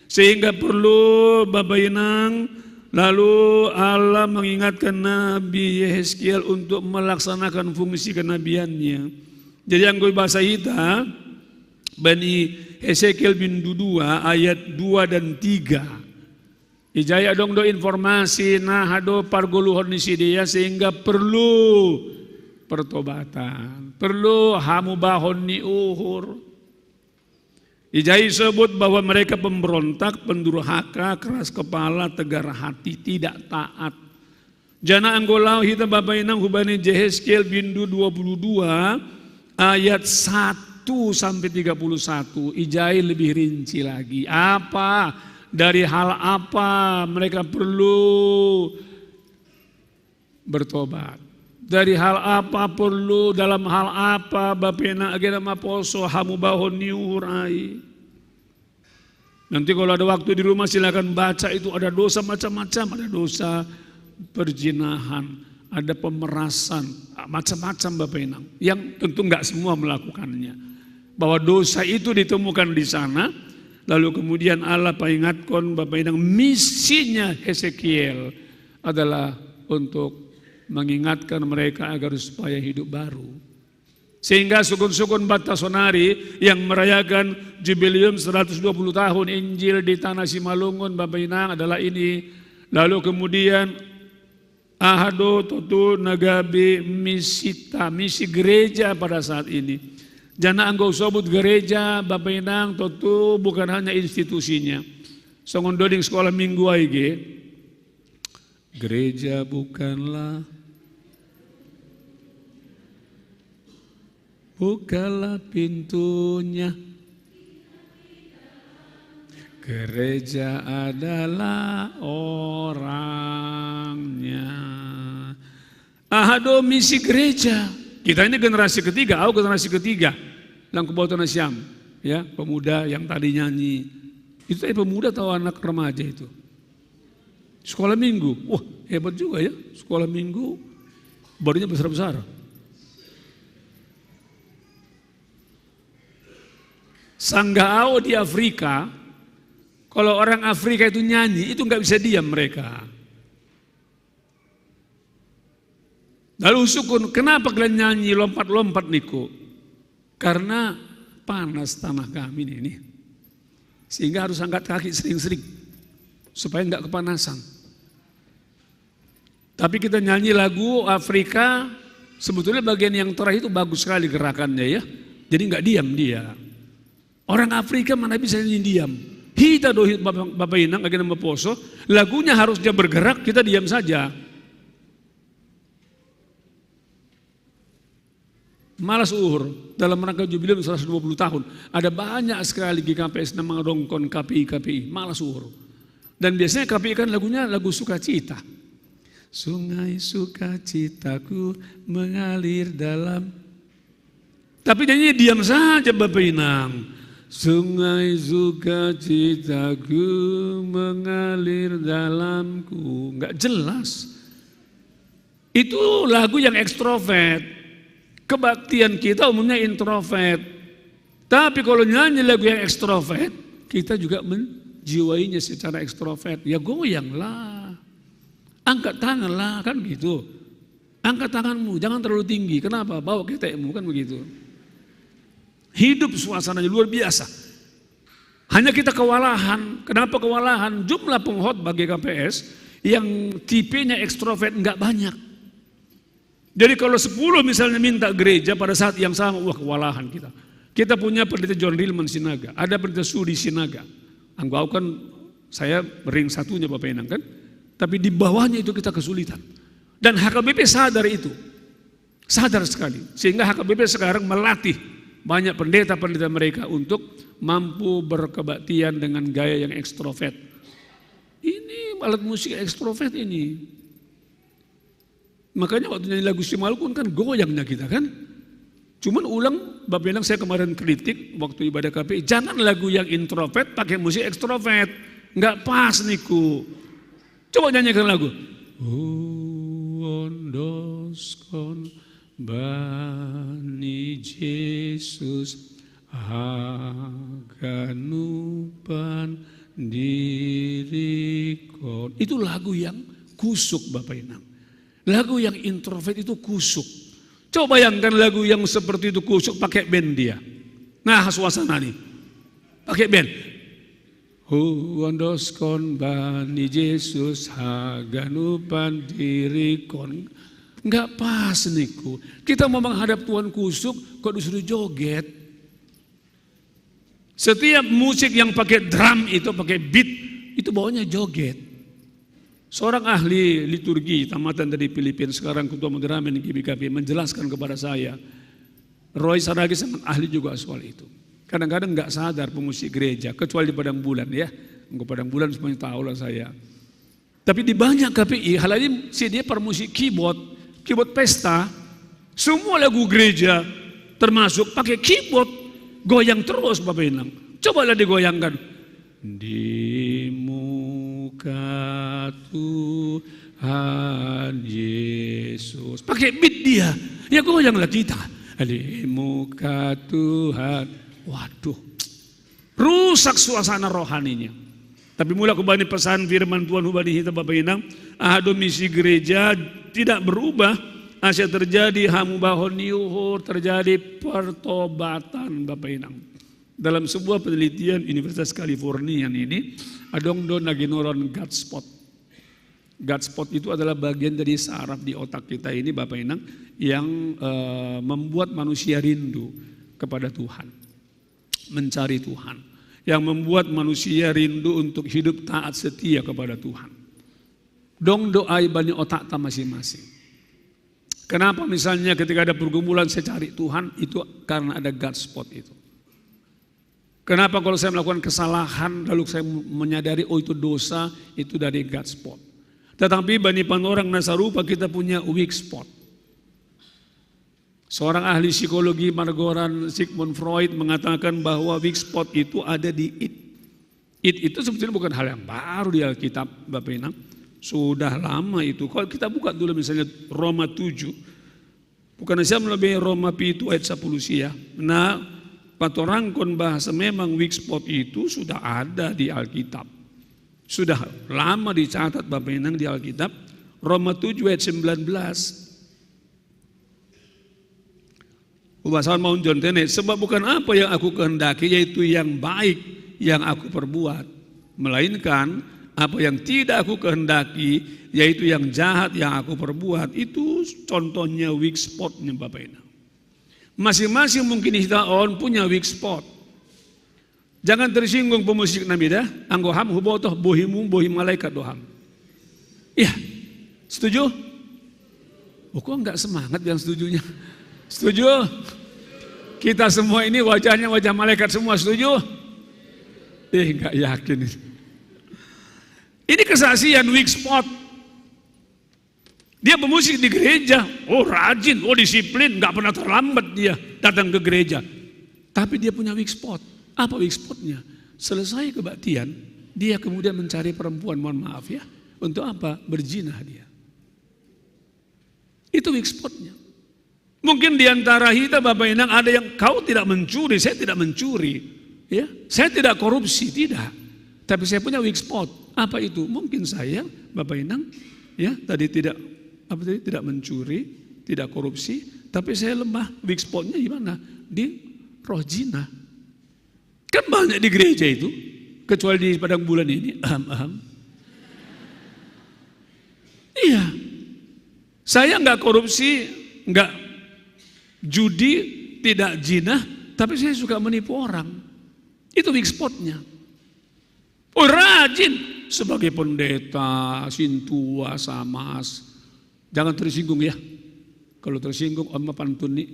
Sehingga perlu Bapak Inang lalu Allah mengingatkan Nabi Yehezkiel untuk melaksanakan fungsi kenabiannya. Jadi yang gue bahasa kita Bani Hezekiel bin 2 ayat 2 dan 3. Ijaya dong do informasi nahado parguluhon ni si dia sehingga perlu pertobatan, perlu hamubahon ni uhur. Ijai sebut bahwa mereka pemberontak, pendurhaka, keras kepala, tegar hati, tidak taat. Jana anggolau hita Bapak Inang hubani Yehezkiel bin 22 ayat 1 sampai 31. Ijai lebih rinci lagi. Apa? Dari hal apa mereka perlu bertobat? Dari hal apa perlu, dalam hal apa Bapena agenda maposo hamubahon niurai. Nanti kalau ada waktu di rumah silakan baca itu ada dosa macam-macam, ada dosa perzinahan, ada pemerasan, macam-macam Bapak Inang. Yang tentu enggak semua melakukannya. Bahwa dosa itu ditemukan di sana, lalu kemudian Allah peringatkan Bapak Inang misinya Hezekiel adalah untuk mengingatkan mereka agar supaya hidup baru. Sehingga sukun-sukun Batasonari yang merayakan jubileum 120 tahun Injil di Tanah Simalungun Bapak Inang adalah ini. Lalu kemudian ahado tutu nagabi misita, misi gereja pada saat ini. Jana anggau sobut gereja Bapak Inang tutu bukan hanya institusinya. Songon doding sekolah minggu aige. Gereja bukanlah bukalah pintunya. Gereja adalah orangnya. Ahado misi gereja. Kita ini generasi ketiga, aku generasi ketiga. Lang Kubautan Asyam, ya, pemuda yang tadi nyanyi. Itu pemuda atau anak remaja itu? Sekolah minggu. Wah, hebat juga ya. Sekolah minggu barunya besar-besar. Sanggao di Afrika, kalau orang Afrika itu nyanyi, itu nggak bisa diam mereka. Lalu sukun, kenapa kalian nyanyi lompat-lompat niku? Karena panas tanah kami ini. Sehingga harus angkat kaki sering-sering, supaya nggak kepanasan. Tapi kita nyanyi lagu Afrika, sebetulnya bagian yang terakhir itu bagus sekali gerakannya ya. Jadi nggak diam dia. Orang Afrika mana bisa nyanyi diam. Hita dohit Bapak Inang, lagi nama poso, lagunya harus dia bergerak, kita diam saja. Malas uhur, dalam rangka jubileum 120 tahun, ada banyak sekali GKPS nama dongkon KPI, malas uhur. Dan biasanya KPI kan lagunya lagu sukacita. Sungai sukacitaku mengalir dalam. Tapi nyanyi diam saja Bapak Inang. Sungai sukacitaku mengalir dalamku. Enggak jelas. Itu lagu yang ekstrovert. Kebaktian kita umumnya introvert. Tapi kalau nyanyi lagu yang ekstrovert, kita juga menjiwainya secara ekstrovert. Ya goyanglah. Angkat tanganlah, kan gitu. Angkat tanganmu, jangan terlalu tinggi. Kenapa? Bawa ketekmu, kan begitu. Hidup suasananya luar biasa. Hanya kita kewalahan. Kenapa kewalahan? Jumlah pengkhotbah GKPS yang tipenya ekstrovert enggak banyak. Jadi kalau 10 misalnya minta gereja pada saat yang sama, wah kewalahan kita. Kita punya pendeta John Rilman Sinaga, ada pendeta Sudi Sinaga. Anggau kan saya ring satunya Bapak Enang kan. Tapi di bawahnya itu kita kesulitan. Dan HKBP sadar itu. Sadar sekali. Sehingga HKBP sekarang melatih banyak pendeta-pendeta mereka untuk mampu berkebaktian dengan gaya yang ekstrovert. Ini alat musik ekstrovert ini. Makanya waktu nyanyi lagu Simalukun kan goyangnya kita kan. Cuman ulang, Bapak Enang saya kemarin kritik waktu ibadah KPI, jangan lagu yang introvert pakai musik ekstrovert. Enggak pas niku. Coba nyanyikan lagu. Ondoskon Bani Yesus aganupan dirikon. Itu lagu yang kusuk Bapak Enang. Lagu yang introvert itu kusuk. Coba bayangkan lagu yang seperti itu kusuk pakai band dia. Nah suasana nih. Pakai band. Huandoskon Bani Yesus aganupan dirikon. Enggak pas niku. Kita mau menghadap Tuhan kusuk kok disuruh joget. Setiap musik yang pakai drum itu pakai beat itu bawanya joget. Seorang ahli liturgi tamatan dari Filipina sekarang ketua moderamen GBKP menjelaskan kepada saya. Roy Saragi sangat ahli juga soal itu. Kadang-kadang enggak sadar pemusik gereja kecuali di Padang Bulan ya. Padang Bulan semuanya tahu lah saya. Tapi di banyak KPI hal ini dia permusik keyboard pesta, semua lagu gereja termasuk pakai keyboard, goyang terus Bapak Enang. Cobalah digoyangkan. Di muka Tuhan Yesus. Pakai beat dia, ya goyanglah kita. Di muka Tuhan. Waduh, rusak suasana rohaninya. Tapi mula kembali pesan firman Tuhan hubani kita Bapak Enang, ahado misi gereja tidak berubah, asal terjadi hamu bahon niuhur, terjadi pertobatan Bapak Enang. Dalam sebuah penelitian Universitas California ini, adong don naginoron God spot. God spot itu adalah bagian dari saraf di otak kita ini Bapak Enang yang membuat manusia rindu kepada Tuhan, mencari Tuhan. yang membuat manusia rindu untuk hidup taat setia kepada Tuhan. Dong doai bani otak ta masing-masing. Kenapa misalnya ketika ada pergumulan saya cari Tuhan, itu karena ada God spot itu. Kenapa kalau saya melakukan kesalahan lalu saya menyadari oh itu dosa, itu dari God spot. Tetapi Bani Panorang Nasarupa kita punya weak spot. Seorang ahli psikologi Margoran Sigmund Freud mengatakan bahwa weak spot itu ada di id. Id itu sebetulnya bukan hal yang baru di Alkitab, Bapak Inang. Sudah lama itu. Kalau kita buka dulu misalnya Roma 7. Bukan saya melebihi Roma 7 ayat 10 sia. Nah, patorangkon bahasa memang weak spot itu sudah ada di Alkitab. Sudah lama dicatat Bapak Inang di Alkitab. Roma 7 ayat 19. Bahasa mau jontene, sebab bukan apa yang aku kehendaki yaitu yang baik yang aku perbuat, melainkan apa yang tidak aku kehendaki yaitu yang jahat yang aku perbuat. Itu contohnya weak spotnya Bapak Ibu. Masing-masing mungkin kita punya weak spot. Jangan tersinggung pemusik Nabi dah. Anggoham hubotoh bohimu bohim malaikat doham. Iya, setuju? Oh, kok enggak semangat yang setujunya? Setuju? Kita semua ini wajahnya wajah malaikat semua, setuju? Enggak yakin. Ini kesaksian weak spot. Dia pemusik di gereja, oh rajin, oh disiplin, enggak pernah terlambat dia datang ke gereja. Tapi dia punya weak spot. Apa weak spotnya? Selesai kebaktian, dia kemudian mencari perempuan, mohon maaf ya. Untuk apa? Berzinah dia. Itu weak spotnya. Mungkin diantara kita Bapak Inang ada yang kau tidak mencuri, saya tidak mencuri, ya, saya tidak korupsi, tidak. Tapi saya punya weak spot. Apa itu? Mungkin saya Bapak Inang, ya tadi tidak mencuri, tidak korupsi, tapi saya lemah. Weak spotnya di mana? Di roh zina. Kan banyak di gereja itu, kecuali di padang bulan ini. Iya, saya nggak korupsi, nggak judi, tidak zina, tapi saya suka menipu orang. Itu weak spotnya. Oh rajin sebagai pendeta, sintua, samas. Jangan tersinggung ya. Kalau tersinggung Om pantun nih.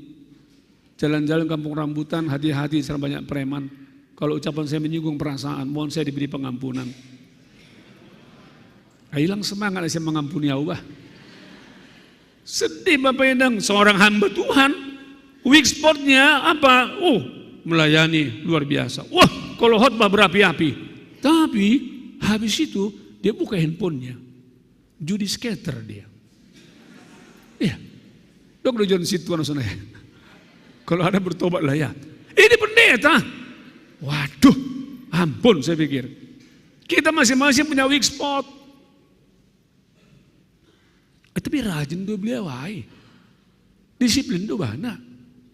Jalan-jalan kampung rambutan, hati-hati serba banyak preman. Kalau ucapan saya menyinggung perasaan, mohon saya diberi pengampunan. Hilang semangat saya mengampuni Allah. Sedih Bapak Inang, seorang hamba Tuhan, weak spotnya apa? Oh, melayani luar biasa. Wah, kalau khotbah berapi-api. Tapi habis itu dia buka handphonenya, judi skater dia. Iya, dok John Situan sana. Kalau ada bertobat lah ya. Ini pendeta. Waduh, ampun saya pikir. Kita masing-masing punya weak spot. Tapi rajin tuh beliau disiplin tuh bana.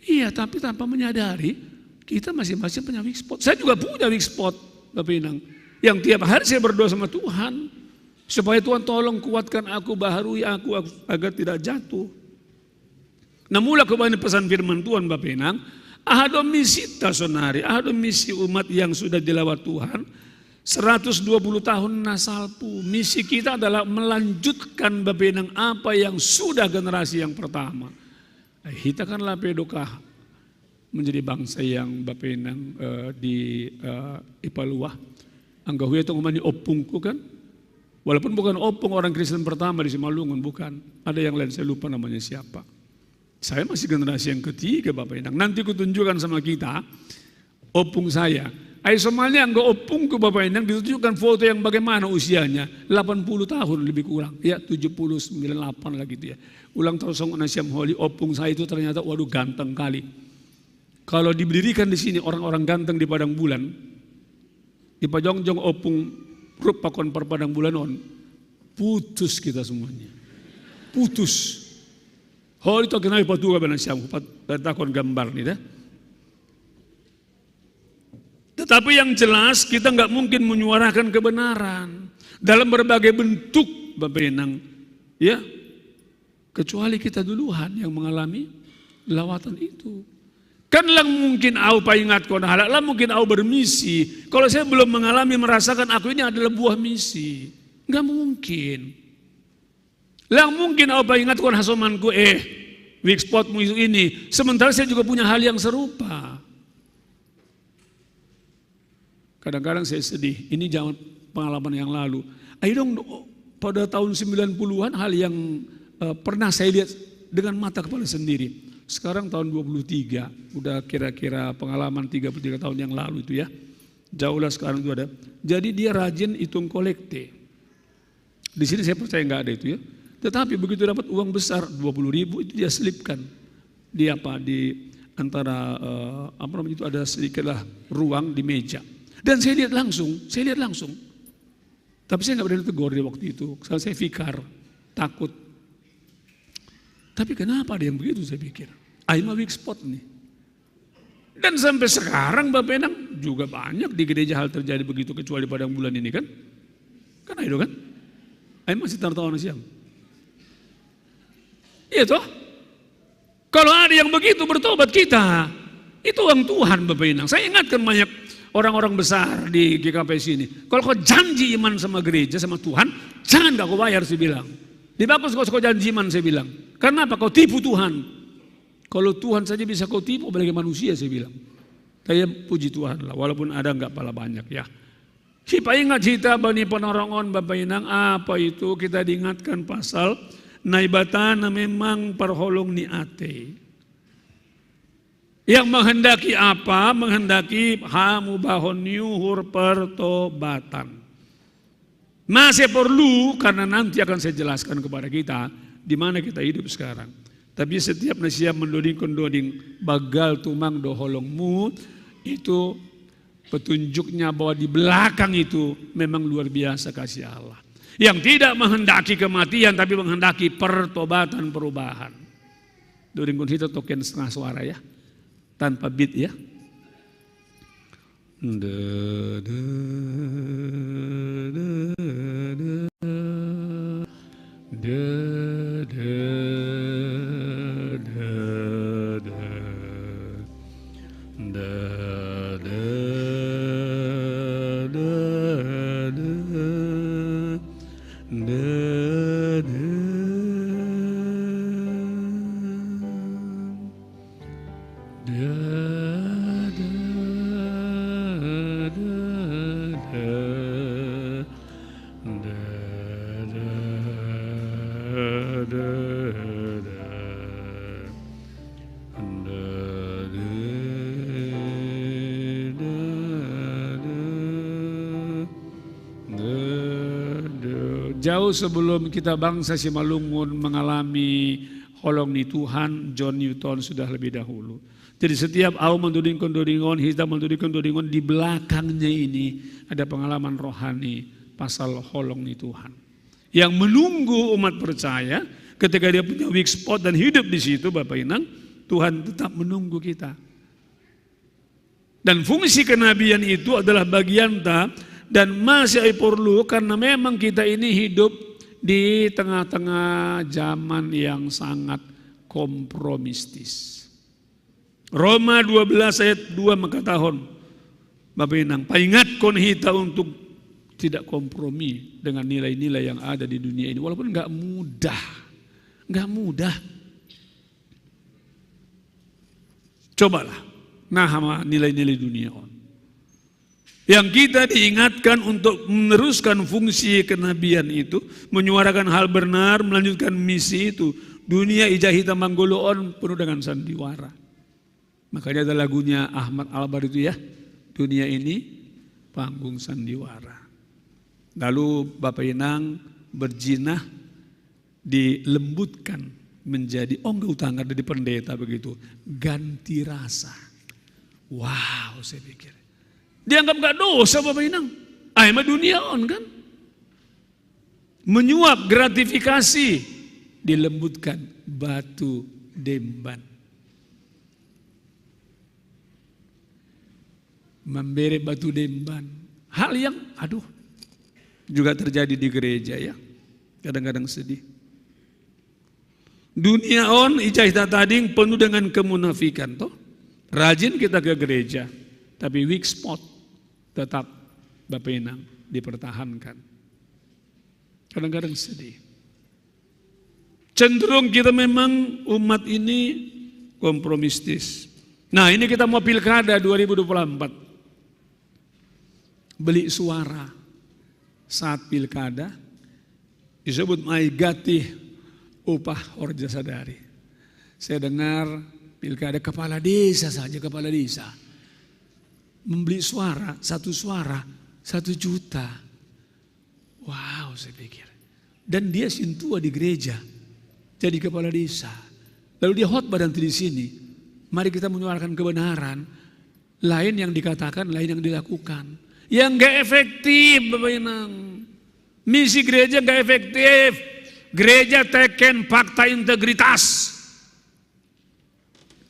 Iya, tapi tanpa menyadari kita masing-masing punya weak spot. Saya juga punya weak spot, Bapak Inang. Yang tiap hari saya berdoa sama Tuhan supaya Tuhan tolong kuatkan aku, baharui aku agar tidak jatuh. Nah, mula kebanyakan pesan firman Tuhan Bapak Inang, ahadom misi tasonari, ahadom misi umat yang sudah dilawat Tuhan 120 tahun nasalpu. Misi kita adalah melanjutkan Bapak Inang apa yang sudah generasi yang pertama. Kita kan lapedokah menjadi bangsa yang Bapak Inang di Ipaluah. Anggahuya itu ngomongnya opungku kan. Walaupun bukan opung orang Kristen pertama di Simalungun, bukan. Ada yang lain saya lupa namanya siapa. Saya masih generasi yang ketiga Bapak Inang. Nanti kutunjukkan sama kita opung saya. Somalnya enggak opung ke Bapak Inang ditunjukkan foto yang bagaimana usianya. 80 tahun lebih kurang. Ya 79, 8 lah gitu ya. Ulang tahun Song Nasyam Holy, opung saya itu ternyata waduh ganteng kali. Kalau diberdirikan di sini orang-orang ganteng di padang bulan, di pajongjong opung rup pakon per padang bulan on, putus kita semuanya. Putus. Holy itu kenal patuga Nasyam, takon gambar nih dah. Tetapi yang jelas kita nggak mungkin menyuarakan kebenaran dalam berbagai bentuk Bapak Inang, ya, kecuali kita duluan yang mengalami lawatan itu. Kan lang mungkin au paingat kon halak, lah mungkin au bermisi. Kalau saya belum mengalami merasakan aku ini adalah buah misi, nggak mungkin. Lang mungkin au paingat kon hasomanku weak spotmu ini. Sementara saya juga punya hal yang serupa. Kadang-kadang saya sedih. Ini jangan pengalaman yang lalu. Ayo dong, pada tahun 90-an hal yang pernah saya lihat dengan mata kepala sendiri. Sekarang tahun 23, udah kira-kira pengalaman 33 tahun yang lalu itu ya. Jauh lah sekarang itu ada. Jadi dia rajin hitung kolekte. Di sini saya percaya nggak ada itu ya. Tetapi begitu dapat uang besar 20.000 itu dia selipkan. Di antara apa namanya itu ada sedikitlah ruang di meja. Dan saya lihat langsung. Tapi saya nggak berani tegur dia waktu itu. Karena saya fikar, takut. Tapi kenapa ada yang begitu saya pikir. Aima weak spot nih. Dan sampai sekarang Bapak Enang juga banyak di gereja hal terjadi begitu kecuali pada bulan ini kan. Kan itu kan. Aima masih tertawa siang. Iya toh. Kalau ada yang begitu bertobat kita. Itu uang Tuhan Bapak Enang. Saya ingatkan banyak orang-orang besar di GKP sini. Kalau kau janji iman sama gereja, sama Tuhan, jangan gak kau bayar saya bilang. Di bagus kau janji iman saya bilang. Karena apa? Kau tipu Tuhan. Kalau Tuhan saja bisa kau tipu, apalagi manusia saya bilang. Saya puji Tuhan lah, walaupun ada enggak pala banyak ya. Siapa ingat kita bani penorongon Bapak Inang, apa itu kita diingatkan pasal naibatana memang perholong ni ate. Yang menghendaki apa? Menghendaki hamu bahon nyuhur pertobatan. Masih perlu karena nanti akan saya jelaskan kepada kita di mana kita hidup sekarang. Tapi setiap nasiam mendoding bagal tumang doholongmu itu petunjuknya bahwa di belakang itu memang luar biasa kasih Allah. Yang tidak menghendaki kematian tapi menghendaki pertobatan perubahan. Doding kun kita token setengah suara ya. Tanpa beat ya. Jauh sebelum kita bangsa Simalungun mengalami holong ni Tuhan, John Newton sudah lebih dahulu. Jadi setiap au menduding-dudingon, kita menduding-dudingon, di belakangnya ini ada pengalaman rohani pasal holong ni Tuhan. Yang menunggu umat percaya ketika dia punya weak spot dan hidup di situ Bapak Inang, Tuhan tetap menunggu kita. Dan fungsi kenabian itu adalah bagian dan masih perlu karena memang kita ini hidup di tengah-tengah zaman yang sangat kompromistis. Roma 12 ayat 2 mengatakan, Bapak Inang, paingat kon kita untuk tidak kompromi dengan nilai-nilai yang ada di dunia ini. Walaupun enggak mudah. Cobalah, nah nilai-nilai dunia on. Yang kita diingatkan untuk meneruskan fungsi kenabian itu, menyuarakan hal benar, melanjutkan misi itu. Dunia ijah hitam manggoloon penuh dengan sandiwara. Makanya ada lagunya Ahmad Albar itu ya, dunia ini panggung sandiwara. Lalu Bapak Inang berjinah dilembutkan menjadi enggak utangkan dari pendeta begitu, ganti rasa. Wow, saya pikir. Dianggap gak dosa Bapak Inang. Mah dunia on kan. Menyuap gratifikasi. Dilembutkan batu demban. Memberi batu demban. Hal yang juga terjadi di gereja ya. Kadang-kadang sedih. Dunia on ijah tading penuh dengan kemunafikan toh. Rajin kita ke gereja, tapi weak spot tetap Bapak Inang dipertahankan. Kadang-kadang sedih. Cenderung kita memang umat ini kompromistis. Nah, ini kita mau pilkada 2024. Beli suara saat pilkada disebut maigati upah orja sadari. Saya dengar pilkada kepala desa saja, kepala desa membeli suara, satu 1 juta. Wow, saya pikir. Dan dia sintua di gereja, jadi kepala desa. Lalu dia khotbah nanti di sini. Mari kita menyuarakan kebenaran. Lain yang dikatakan, lain yang dilakukan. Yang gak efektif, Bapak Inang. Misi gereja gak efektif. Gereja teken fakta integritas.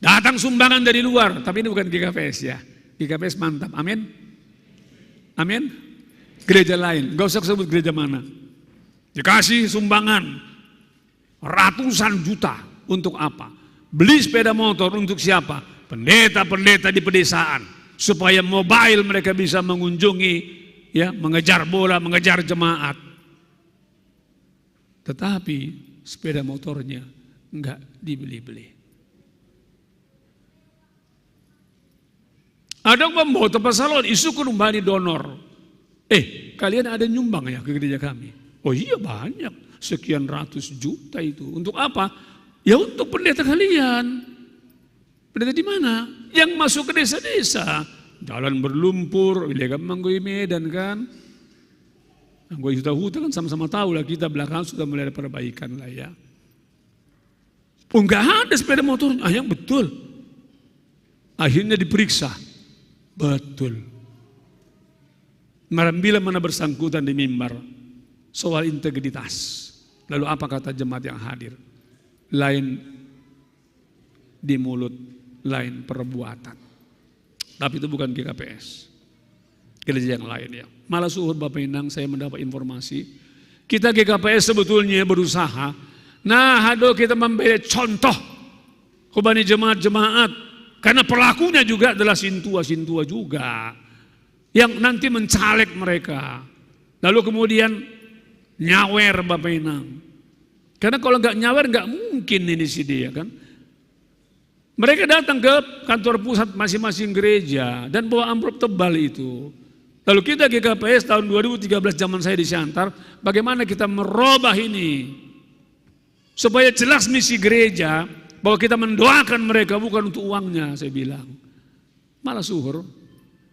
Datang sumbangan dari luar, tapi ini bukan GKPS ya. GKPS mantap, amin. Amin. Gereja lain, gak usah sebut gereja mana. Dikasih sumbangan ratusan juta, untuk apa? Beli sepeda motor untuk siapa? Pendeta-pendeta di pedesaan, supaya mobile mereka bisa mengunjungi, ya, mengejar bola, mengejar jemaat. Tetapi sepeda motornya enggak dibeli-beli. Ada pembawa tempat salon, isu kunumbani donor. Kalian ada nyumbang ya ke gereja kami? Oh iya banyak, sekian ratus juta itu. Untuk apa? Ya untuk pendeta kalian. Pendeta di mana? Yang masuk ke desa-desa. Jalan berlumpur, wilayah Manggoi Medan kan. Manggoi Huta-Huta kan sama-sama tahu lah, kita belakang sudah mulai ada perbaikan lah ya. Oh enggak ada sepeda motor, yang betul. Akhirnya diperiksa. Betul. Bila mana bersangkutan di mimbar soal integritas. Lalu apa kata jemaat yang hadir? Lain di mulut, lain perbuatan. Tapi itu bukan GKPS. Gereja yang lain ya. Malah suhur Bapak Inang, saya mendapat informasi. Kita GKPS sebetulnya berusaha. Nah, kita memberi contoh kepada jemaat-jemaat. Karena pelakunya juga adalah sintua-sintua juga. Yang nanti mencalek mereka. Lalu kemudian nyawer Bapak Inang. Karena kalau nggak nyawer nggak mungkin ini sih dia kan. Mereka datang ke kantor pusat masing-masing gereja dan bawa amplop tebal itu. Lalu kita GKPS tahun 2013 zaman saya di Siantar, bagaimana kita merubah ini supaya jelas misi gereja bahwa kita mendoakan mereka bukan untuk uangnya, saya bilang. Malah suhur,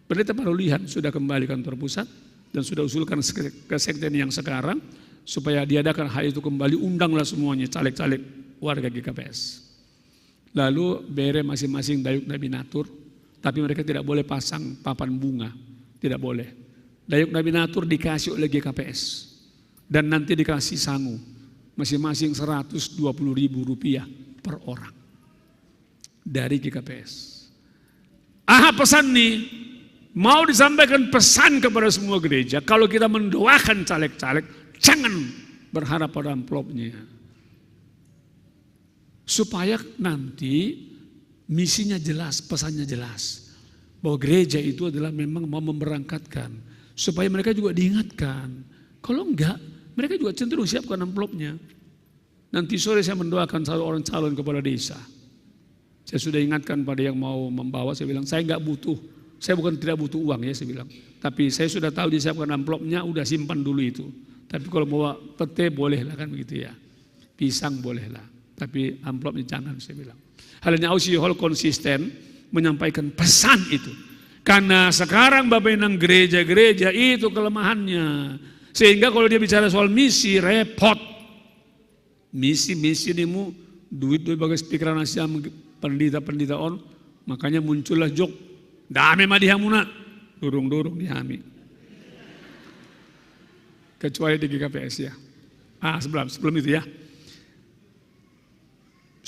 pendeta baru lihat sudah kembali kantor pusat dan sudah usulkan ke sekjen yang sekarang supaya diadakan hal itu kembali, undanglah semuanya caleg-caleg warga GKPS. Lalu bere masing-masing dayuk nabinatur, tapi mereka tidak boleh pasang papan bunga, tidak boleh. Dayuk nabinatur dikasih oleh GKPS dan nanti dikasih sangu, masing-masing Rp120.000 per orang dari GKPS. Pesan nih, mau disampaikan pesan kepada semua gereja, kalau kita mendoakan caleg-caleg, jangan berharap pada amplopnya. Supaya nanti misinya jelas, pesannya jelas. Bahwa gereja itu adalah memang mau memberangkatkan. Supaya mereka juga diingatkan. Kalau enggak, mereka juga cenderung siapkan amplopnya. Nanti sore saya mendoakan satu orang calon kepala desa. Saya sudah ingatkan pada yang mau membawa, saya bilang, saya enggak butuh. Saya bukan tidak butuh uang ya, saya bilang. Tapi saya sudah tahu disiapkan amplopnya, udah simpan dulu itu. Tapi kalau bawa pete boleh lah kan begitu ya. Pisang boleh lah. Tapi amplopnya jangan, saya bilang. Halnya Ausi Hall konsisten menyampaikan pesan itu. Karena sekarang Bapak Inang gereja-gereja itu kelemahannya. Sehingga kalau dia bicara soal misi, repot. Misi nimu, duit bagai pikiran Asia pendeta on. Makanya muncullah jok. Dame madihamuna. Durung dihami. Kecuali di GKPS ya. Sebelum itu ya.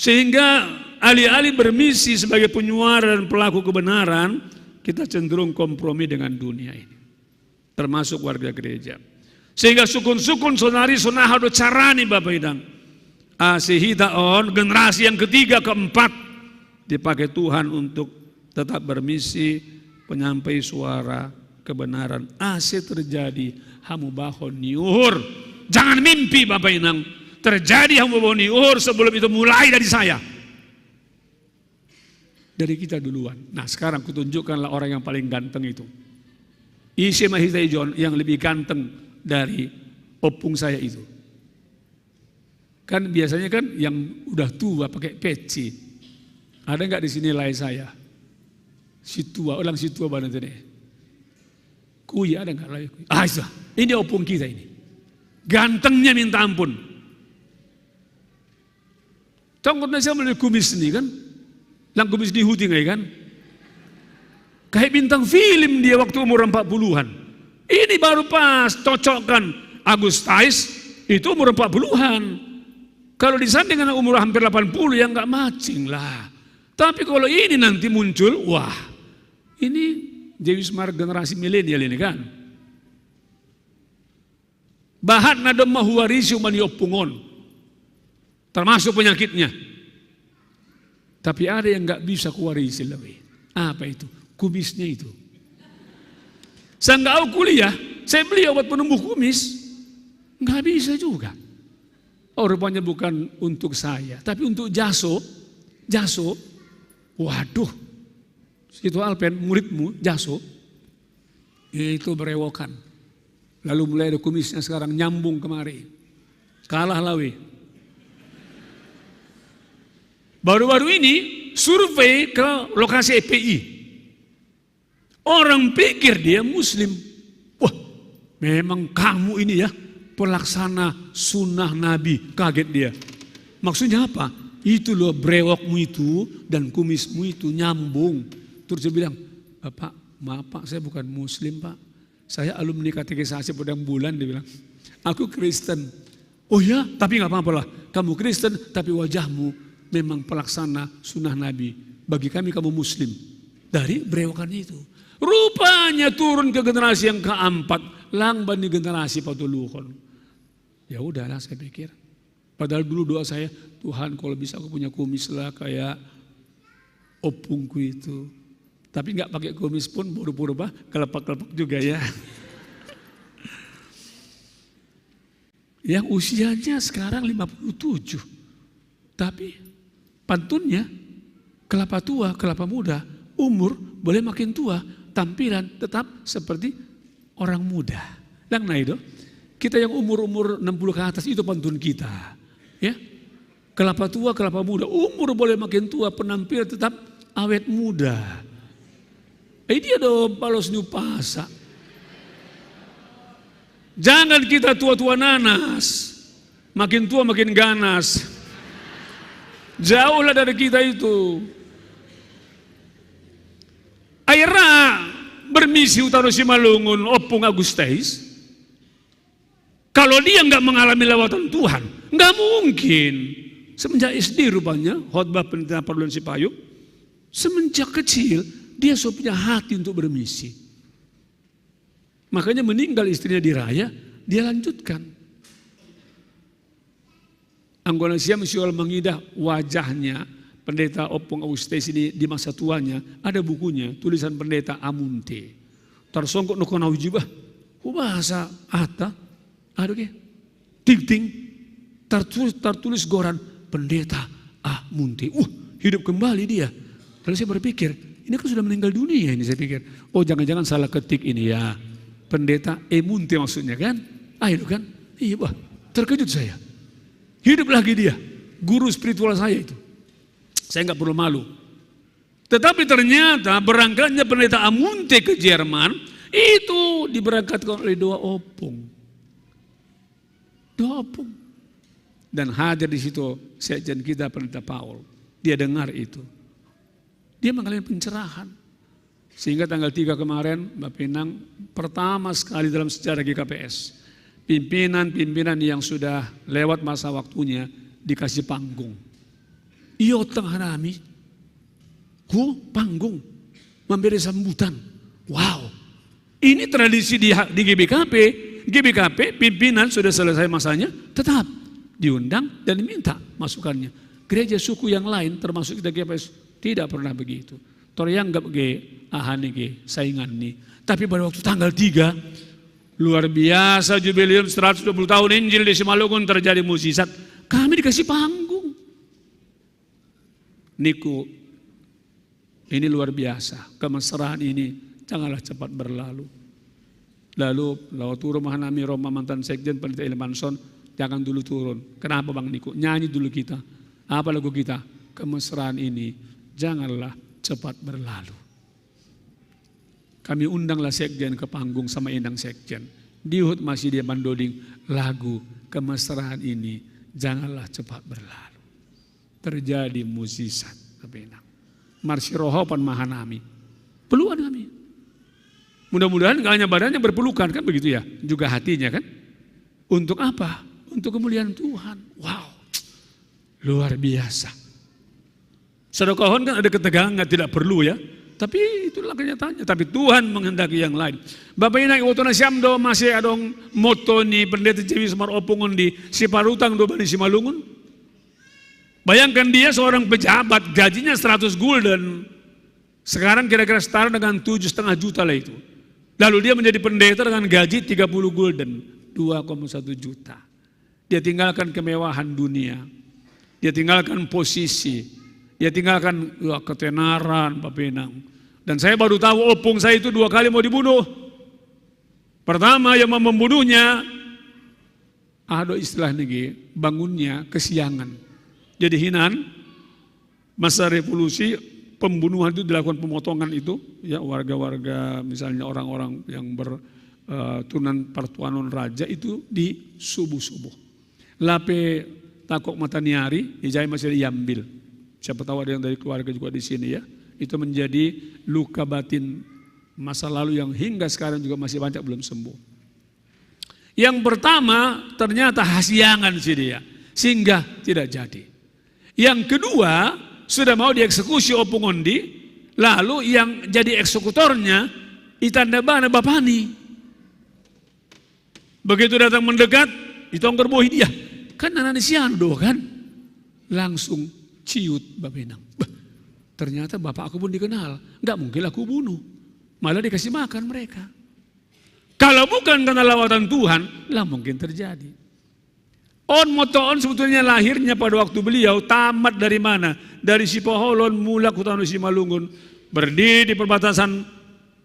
Sehingga alih-alih bermisi sebagai penyuara dan pelaku kebenaran, kita cenderung kompromi dengan dunia ini. Termasuk warga gereja. Sehingga sukun-sukun sonari sonahado carani Bapak Idang. Sehingga generasi yang ketiga, keempat dipakai Tuhan untuk tetap bermisi penyampai suara kebenaran. Ase terjadi hamu bahon niur. Jangan mimpi Bapak Inang. Terjadi hamu bahon niur sebelum itu mulai dari saya. Dari kita duluan. Nah sekarang kutunjukkanlah orang yang paling ganteng itu. Isi Mahitai John yang lebih ganteng dari opung saya itu. Kan biasanya kan yang udah tua pakai peci. Ada nggak di sini lain saya? Si tua, orang si tua banget deh. Kui ada nggak lain? Ini opung kita ini. Gantengnya minta ampun. Tongkotnya saya beli kumis nih kan. Lang kumis di huting kan. Kayak bintang film dia waktu umur 40-an. Ini baru pas cocokkan Agustais itu umur 40-an. Kalau disanding dengan umur hampir 80 ya nggak matching lah. Tapi kalau ini nanti muncul, wah ini Dewi Semar generasi milenial ini kan. Bahat nadam mahuwarisi umani opungon. Termasuk penyakitnya. Tapi ada yang nggak bisa kuwarisi lebih. Apa itu? Kumisnya itu. Saya nggak kuliah, saya beli obat penumbuh kumis. Nggak bisa juga. Oh rupanya bukan untuk saya, tapi untuk Jaso. Waduh. Itu Alpen, muridmu, Jaso. Itu berewokan. Lalu mulai ada kumisnya sekarang nyambung kemari. Kalah lawe. Baru-baru ini survei ke lokasi EPI. Orang pikir dia muslim. Wah memang kamu ini ya pelaksana sunnah Nabi. Kaget dia. Maksudnya apa? Itu loh brewokmu itu dan kumismu itu nyambung. Terus dia bilang, Bapak maaf Pak saya bukan muslim Pak. Saya alumni katekisasi Padang Bulan. Dia bilang, aku Kristen. Oh ya tapi gak apa-apa lah. Kamu Kristen tapi wajahmu memang pelaksana sunnah Nabi. Bagi kami kamu muslim. Dari brewokan itu. Rupanya turun ke generasi yang keempat. Langban di generasi patulukon. Ya udahlah saya pikir. Padahal dulu doa saya, Tuhan kalau bisa aku punya kumis lah kayak opungku itu. Tapi gak pakai kumis pun pura-pura kelepak-kelepak juga ya. Yang usianya sekarang 57. Tapi pantunnya kelapa tua, kelapa muda, umur boleh makin tua, tampilan tetap seperti orang muda. Lang naido, kita yang umur 60 ke atas itu pantun kita, ya. Kelapa tua, kelapa muda, umur boleh makin tua, penampilan tetap awet muda. Dia dong palos new pasa. Jangan kita tua-tua nanas, makin tua makin ganas. Jauhlah dari kita itu. Aira bermisi utara Simalungun opung Agustais. Kalau dia nggak mengalami lawatan Tuhan, nggak mungkin. Semenjak SD rupanya khotbah penelitian perluan Sipayung, semenjak kecil dia sudah punya hati untuk bermisi. Makanya meninggal istrinya di raya, dia lanjutkan. Anggota siam siol mengidah wajahnya pendeta Opung Agustais ini di masa tuanya. Ada bukunya, tulisan pendeta Amunte. Tarsongkok nukon awjibah, bahasa ata, aduh ke, ting tertulis goran pendeta Amunte. Hidup kembali dia. Lalu saya berpikir, ini kan sudah meninggal dunia ini saya pikir. Oh jangan-jangan salah ketik ini ya. Pendeta Emunte maksudnya kan. Ayo kan. Iya bah, terkejut saya. Hidup lagi dia. Guru spiritual saya itu. Saya nggak perlu malu. Tetapi ternyata berangkatnya pendeta Amunte ke Jerman. Itu diberangkatkan oleh doa opung. Doa opung. Dan hadir di situ sekjen kita pendeta Paul. Dia dengar itu. Dia mengalami pencerahan. Sehingga tanggal 3 kemarin Bapak Inang pertama sekali dalam sejarah GKPS. Pimpinan-pimpinan yang sudah lewat masa waktunya dikasih panggung. Iyo tengah nami. Panggung. Memberi sambutan. Wow. Ini tradisi di GBKP. GBKP pimpinan sudah selesai masanya tetap diundang dan diminta masukannya. Gereja suku yang lain termasuk kita GKPS tidak pernah begitu. Torianggap ge ahani ge saingan nih. Tapi pada waktu tanggal 3 luar biasa jubileum 120 tahun Injil di Simalungun terjadi mukjizat. Kami dikasih panggung. Niku, ini luar biasa. Kemesraan ini janganlah cepat berlalu. Lalu turun mahanami Roma mantan sekjen Pendeta Ilmanson, jangan dulu turun. Kenapa Bang Niku? Nyanyi dulu kita. Apa lagu kita? Kemesraan ini janganlah cepat berlalu. Kami undanglah sekjen ke panggung sama Endang sekjen. Dihut masih dia mandoding lagu kemesraan ini janganlah cepat berlalu. Terjadi mukjizat. Marsi rohopan mahanami. Peluan kami. Mudah-mudahan gak hanya badannya berpelukan kan begitu ya. Juga hatinya kan. Untuk apa? Untuk kemuliaan Tuhan. Wow. Luar biasa. Sedekahon kan ada ketegangan tidak perlu ya. Tapi itulah kenyataannya. Tapi Tuhan menghendaki yang lain. Bapak Ina waktu nasiamdo masih adong moto ni pendeta Cewi Semar Opungun di Siparutang do Bani Simalungun. Bayangkan dia seorang pejabat gajinya 100 gulden. Sekarang kira-kira setara dengan 7,5 juta lah itu. Lalu dia menjadi pendeta dengan gaji 30 gulden. 2,1 juta. Dia tinggalkan kemewahan dunia. Dia tinggalkan posisi. Dia tinggalkan ketenaran Bapak Enang. Dan saya baru tahu opung saya itu 2 kali mau dibunuh. Pertama yang mau membunuhnya, ada istilah nih, bangunnya kesiangan. Jadi hinan, masa revolusi, pembunuhan itu dilakukan pemotongan itu, ya warga-warga misalnya orang-orang yang bertunan partuanon raja itu di subuh-subuh. Lape takok mataniari, ijai masih diambil. Siapa tahu ada yang dari keluarga juga di sini ya. Itu menjadi luka batin masa lalu yang hingga sekarang juga masih banyak belum sembuh. Yang pertama ternyata hasiangan sih dia, sehingga tidak jadi. Yang kedua sudah mau dieksekusi Opung Ondi, lalu yang jadi eksekutornya itanda bana bapani. Begitu datang mendekat, ditongkar bohi dia. Kan anak siando kan, langsung ciut Bapak Enang. Ternyata bapak aku pun dikenal, nggak mungkin aku bunuh, malah dikasih makan mereka. Kalau bukan karena lawatan Tuhan, lah mungkin terjadi. On motoon sebetulnya lahirnya pada waktu beliau tamat dari mana? Dari Sipoholon mula Kutano Simalungun, berdiri di perbatasan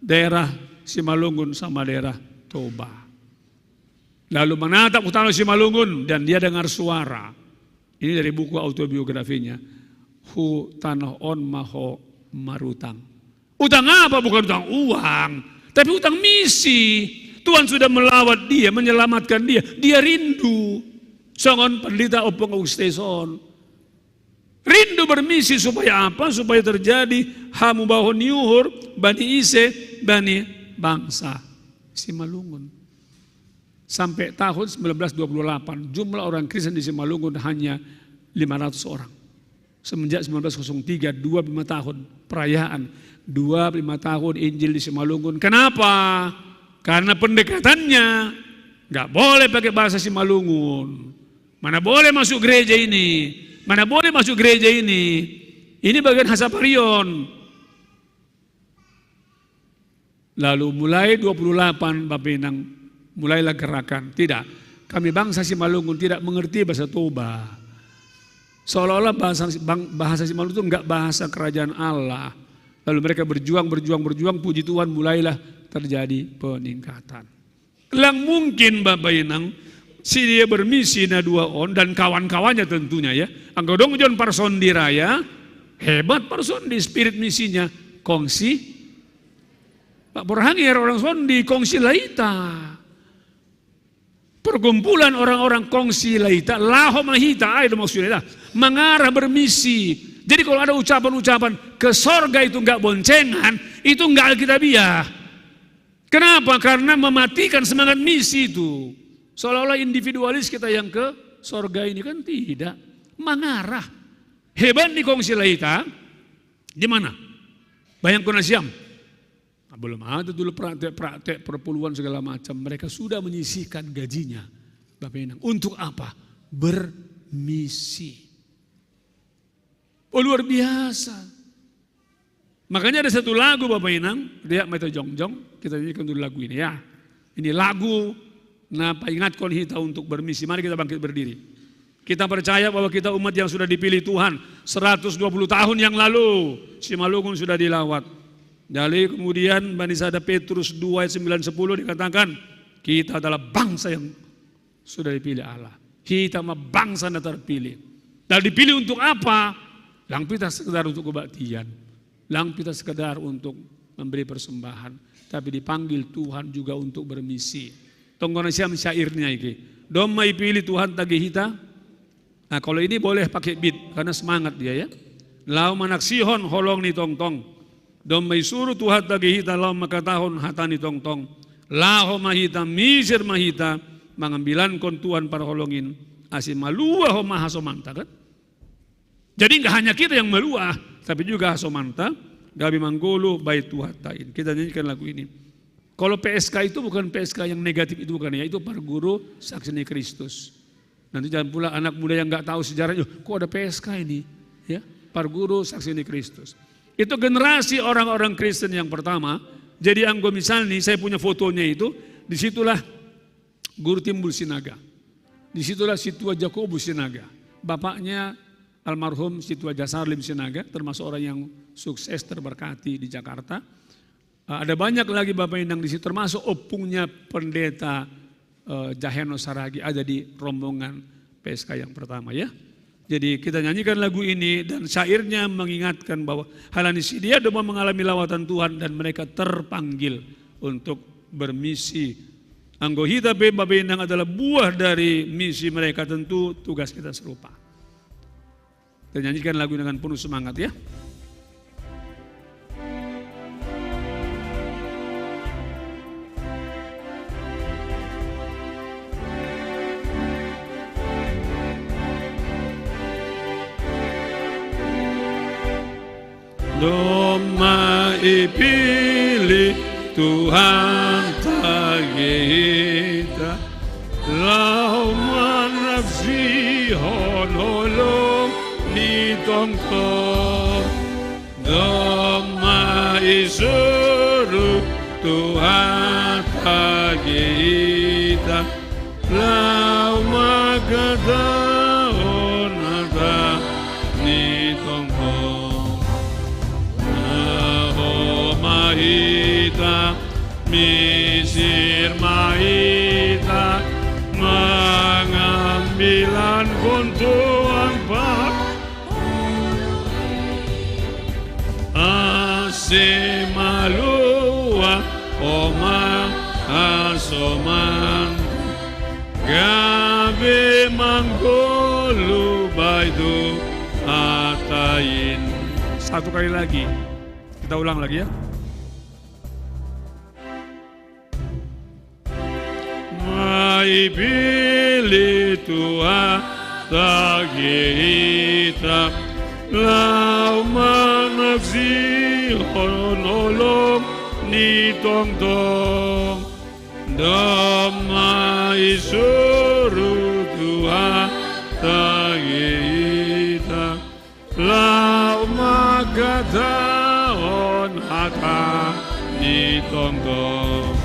daerah Simalungun sama daerah Toba. Lalu menatap Kutano Simalungun dan dia dengar suara. Ini dari buku autobiografinya. Hu tanah on maho marutang. Utang apa? Bukan utang uang, tapi utang misi. Tuhan sudah melawat dia, menyelamatkan dia. Dia rindu. Songon pendeta Opung Augusteson. Rindu bermisi supaya apa? Supaya terjadi hamu bahon yuhur, bani ise, bani bangsa Simalungun. Sampai tahun 1928 jumlah orang Kristen di Simalungun hanya 500 orang. Semenjak 1903, 25 tahun perayaan, 25 tahun Injil di Simalungun. Kenapa? Karena pendekatannya nggak boleh pakai bahasa Simalungun. Mana boleh masuk gereja ini? Mana boleh masuk gereja ini? Ini bagian Hasaparion. Lalu mulai 28 Bapak Enang mulailah gerakan. Tidak, kami bangsa Simalungun tidak mengerti bahasa Toba. Seolah-olah bahasa Simalungun itu enggak bahasa kerajaan Allah. Lalu mereka berjuang, puji Tuhan mulailah terjadi peningkatan. Lang mungkin Bapak Enang, si dia bermisi na dua on dan kawan-kawannya tentunya ya. Anggo dong John Parsondi Raya, hebat Parsondi spirit misinya, kongsi. Pak Borhangir orang Sondi, kongsi laita. Perkumpulan orang-orang kongsi laita, laho mahita, itu maksudnya mengarah bermisi. Jadi kalau ada ucapan-ucapan ke sorga itu enggak boncengan, itu enggak alkitabiah. Kenapa? Karena mematikan semangat misi itu. Seolah-olah individualis kita yang ke sorga ini kan tidak. Mengarah. Hebat di kongsi laita, di mana? Bayangkan Asyam. Belum ada dulu praktek perpuluhan segala macam. Mereka sudah menyisihkan gajinya. Bapak Enang. Untuk apa? Bermisi. Oh luar biasa. Makanya ada satu lagu Bapak Inang, dia Meto Jongjong, kita nyanyikan dulu lagu ini ya. Ini lagu napa ingatkan kita untuk bermisi. Mari kita bangkit berdiri. Kita percaya bahwa kita umat yang sudah dipilih Tuhan 120 tahun yang lalu. Simalungun sudah dilawat. Dari kemudian Banisada Petrus 2 ayat 9-10 dikatakan kita adalah bangsa yang sudah dipilih Allah. Kita mah bangsa yang terpilih. Dan dipilih untuk apa? Lang kita sekedar untuk kebaktian. Lang kita sekedar untuk memberi persembahan. Tapi dipanggil Tuhan juga untuk bermisi. Tonggonan siam syairnya iki. Domai pilih Tuhan tagih kita. Nah kalau ini boleh pakai beat karena semangat dia ya. Lau manaksihon holong ni tong-tong. Domai suruh Tuhan tagih kita lau makatahon hatani tong-tong. Laho mahita misir mahita mengambilan kon Tuhan para holongin asim malua ho mahasomanta kan. Jadi enggak hanya kita yang meluah, tapi juga Hasomanta, Gabi Manggolo, Bait Tuhatain. Kita nyanyikan lagu ini. Kalau PSK itu bukan PSK yang negatif itu bukan ya, itu Parguru Saksini Kristus. Nanti jangan pula anak muda yang enggak tahu sejarahnya, kok ada PSK ini? Ya, Parguru Saksini Kristus. Itu generasi orang-orang Kristen yang pertama. Jadi anggo misalnya saya punya fotonya itu, disitulah Guru Timbul Sinaga. Disitulah Situa Jakobus Sinaga. Bapaknya almarhum Situa Jasarlim Sinaga, termasuk orang yang sukses terberkati di Jakarta. Ada banyak lagi Bapak Inang di situ, termasuk opungnya pendeta Jaheno Saragi ada di rombongan PSK yang pertama ya. Jadi kita nyanyikan lagu ini dan syairnya mengingatkan bahwa halanisi dia doa mengalami lawatan Tuhan dan mereka terpanggil untuk bermisi. Anggohita Bapak Inang adalah buah dari misi mereka, tentu tugas kita serupa. Kita nyanyikan lagu dengan penuh semangat ya. Domai pilih Tuhan tagita lau manafsi honolong ni tongkong domai suruh Tuhan tagita lau magadaon ada ni tongkong mahita misir mahita mengambilan kuntuan pak asimalua oma asoman gabe manggolu baidu atain. Satu kali lagi. Kita ulang lagi ya. Mai pilih Tuhan tagita lau manaksi honolong ni tong-tong damai suruh Tuhan tagita lau magadaon hata ni tong-tong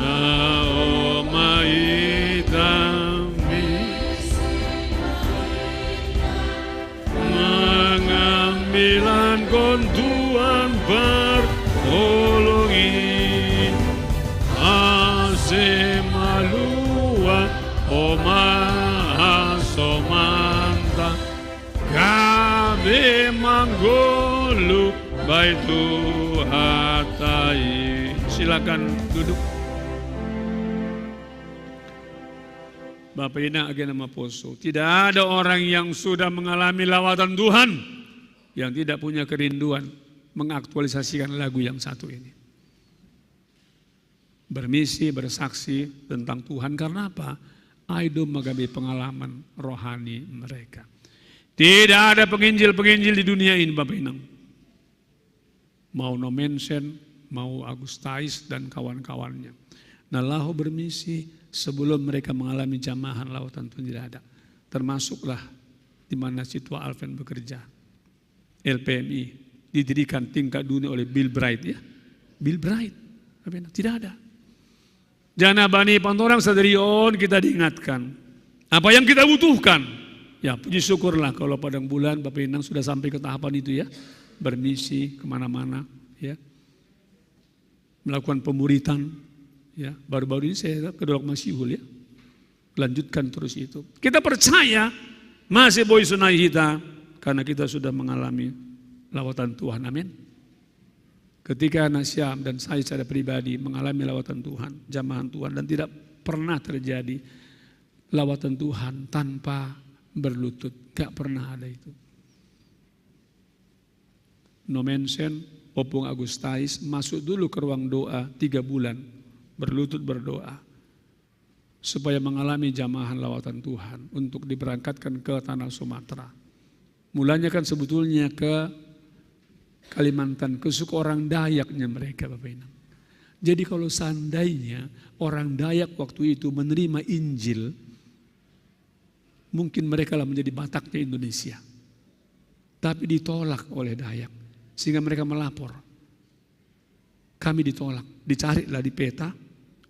lau maitami mengambilan kontuan bertolongin asemalua oma asomanta gabe manggolu baitu hatai. Silakan duduk. Bapak Ina Agena Maposo, tidak ada orang yang sudah mengalami lawatan Tuhan yang tidak punya kerinduan mengaktualisasikan lagu yang satu ini. Bermisi, bersaksi tentang Tuhan karena apa? Aido magabe pengalaman rohani mereka. Tidak ada penginjil-penginjil di dunia ini Bapak Inang. Mau Nomensen, mau Agustais dan kawan-kawannya. Nah lahu bermisi sebelum mereka mengalami jamahan lautan pun tidak ada. Termasuklah di mana Situa Alven bekerja. LPMI didirikan tingkat dunia oleh Bill Bright ya. Bill Bright, tidak ada. Jana bani pantorang sadarion kita diingatkan. Apa yang kita butuhkan? Ya puji syukurlah kalau Padang Bulan Bapak Inang sudah sampai ke tahapan itu ya. Bermisi kemana-mana ya. Melakukan pemuritan ya. Baru-baru ini saya ke Dolok Masihul ya. Lanjutkan terus itu. Kita percaya masih boy sunai kita karena kita sudah mengalami lawatan Tuhan. Amin. Ketika anak Syam dan saya secara pribadi mengalami lawatan Tuhan, jamahan Tuhan, dan tidak pernah terjadi lawatan Tuhan tanpa berlutut. Gak pernah ada itu. No mention, Opung Agustais masuk dulu ke ruang doa 3 bulan. Berlutut berdoa. Supaya mengalami jamahan lawatan Tuhan untuk diberangkatkan ke tanah Sumatera. Mulanya kan sebetulnya ke Kalimantan, ke suku orang Dayaknya mereka Bapak Inang. Jadi kalau seandainya orang Dayak waktu itu menerima Injil, mungkin mereka lah menjadi Bataknya Indonesia. Tapi ditolak oleh Dayak, sehingga mereka melapor. Kami ditolak, dicarilah di peta,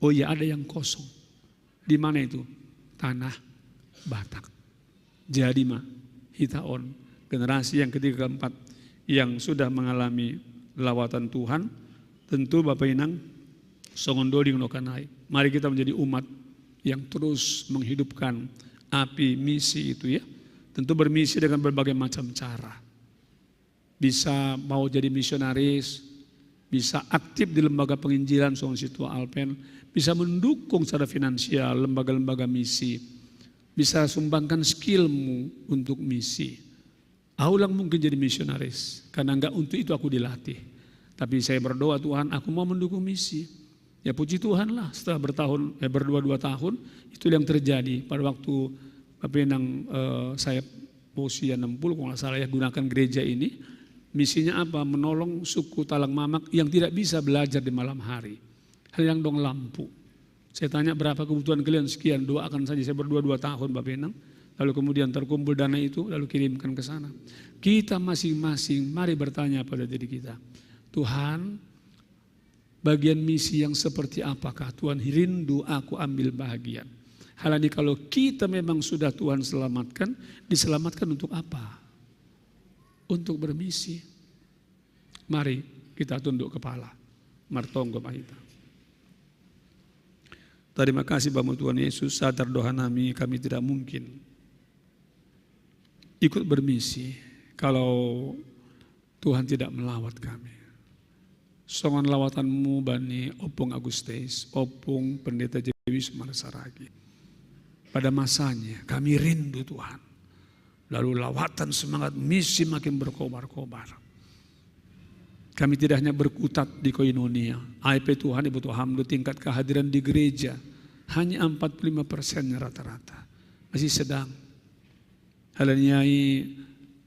oh ya ada yang kosong. Di mana itu? Tanah Batak. Jadi Hitaon, generasi yang ketiga keempat yang sudah mengalami lawatan Tuhan, tentu Bapak Inang songondoding nokanai. Mari kita menjadi umat yang terus menghidupkan api misi itu ya. Tentu bermisi dengan berbagai macam cara. Bisa mau jadi misionaris, bisa aktif di lembaga penginjilan Song Situa Alpen, bisa mendukung secara finansial lembaga-lembaga misi, bisa sumbangkan skillmu untuk misi. Aulang mungkin jadi misionaris, karena enggak untuk itu aku dilatih. Tapi saya berdoa Tuhan, aku mau mendukung misi. Ya puji Tuhan lah, setelah berdua 2 tahun, itu yang terjadi pada waktu Bapak Inang saya usia 60 kalau nggak salah ya, gunakan gereja ini. Misinya apa? Menolong suku Talang Mamak yang tidak bisa belajar di malam hari. Hal yang dong lampu. Saya tanya berapa kebutuhan kalian, sekian, doakan saja. Saya berdua 2 tahun Bapak Inang. Lalu kemudian terkumpul dana itu, lalu kirimkan ke sana. Kita masing-masing mari bertanya pada diri kita. Tuhan, bagian misi yang seperti apakah Tuhan rindu aku ambil bahagian. Hal ini kalau kita memang sudah Tuhan selamatkan, diselamatkan untuk apa? Untuk bermisi. Mari kita tunduk kepala. Martonggo mahita. Terima kasih Bapak Tuhan Yesus, sadar doa kami tidak mungkin ikut bermisi kalau Tuhan tidak melawat kami. Songan lawatanmu Bani Opung Agustais, Opung Pendeta Jewi Sumarsaragi. Pada masanya kami rindu Tuhan. Lalu lawatan semangat misi makin berkobar-kobar. Kami tidak hanya berkutat di koinonia. AIP Tuhan Ibu Tuhan tingkat kehadiran di gereja hanya 45% rata-rata. Masih sedang. Halanyai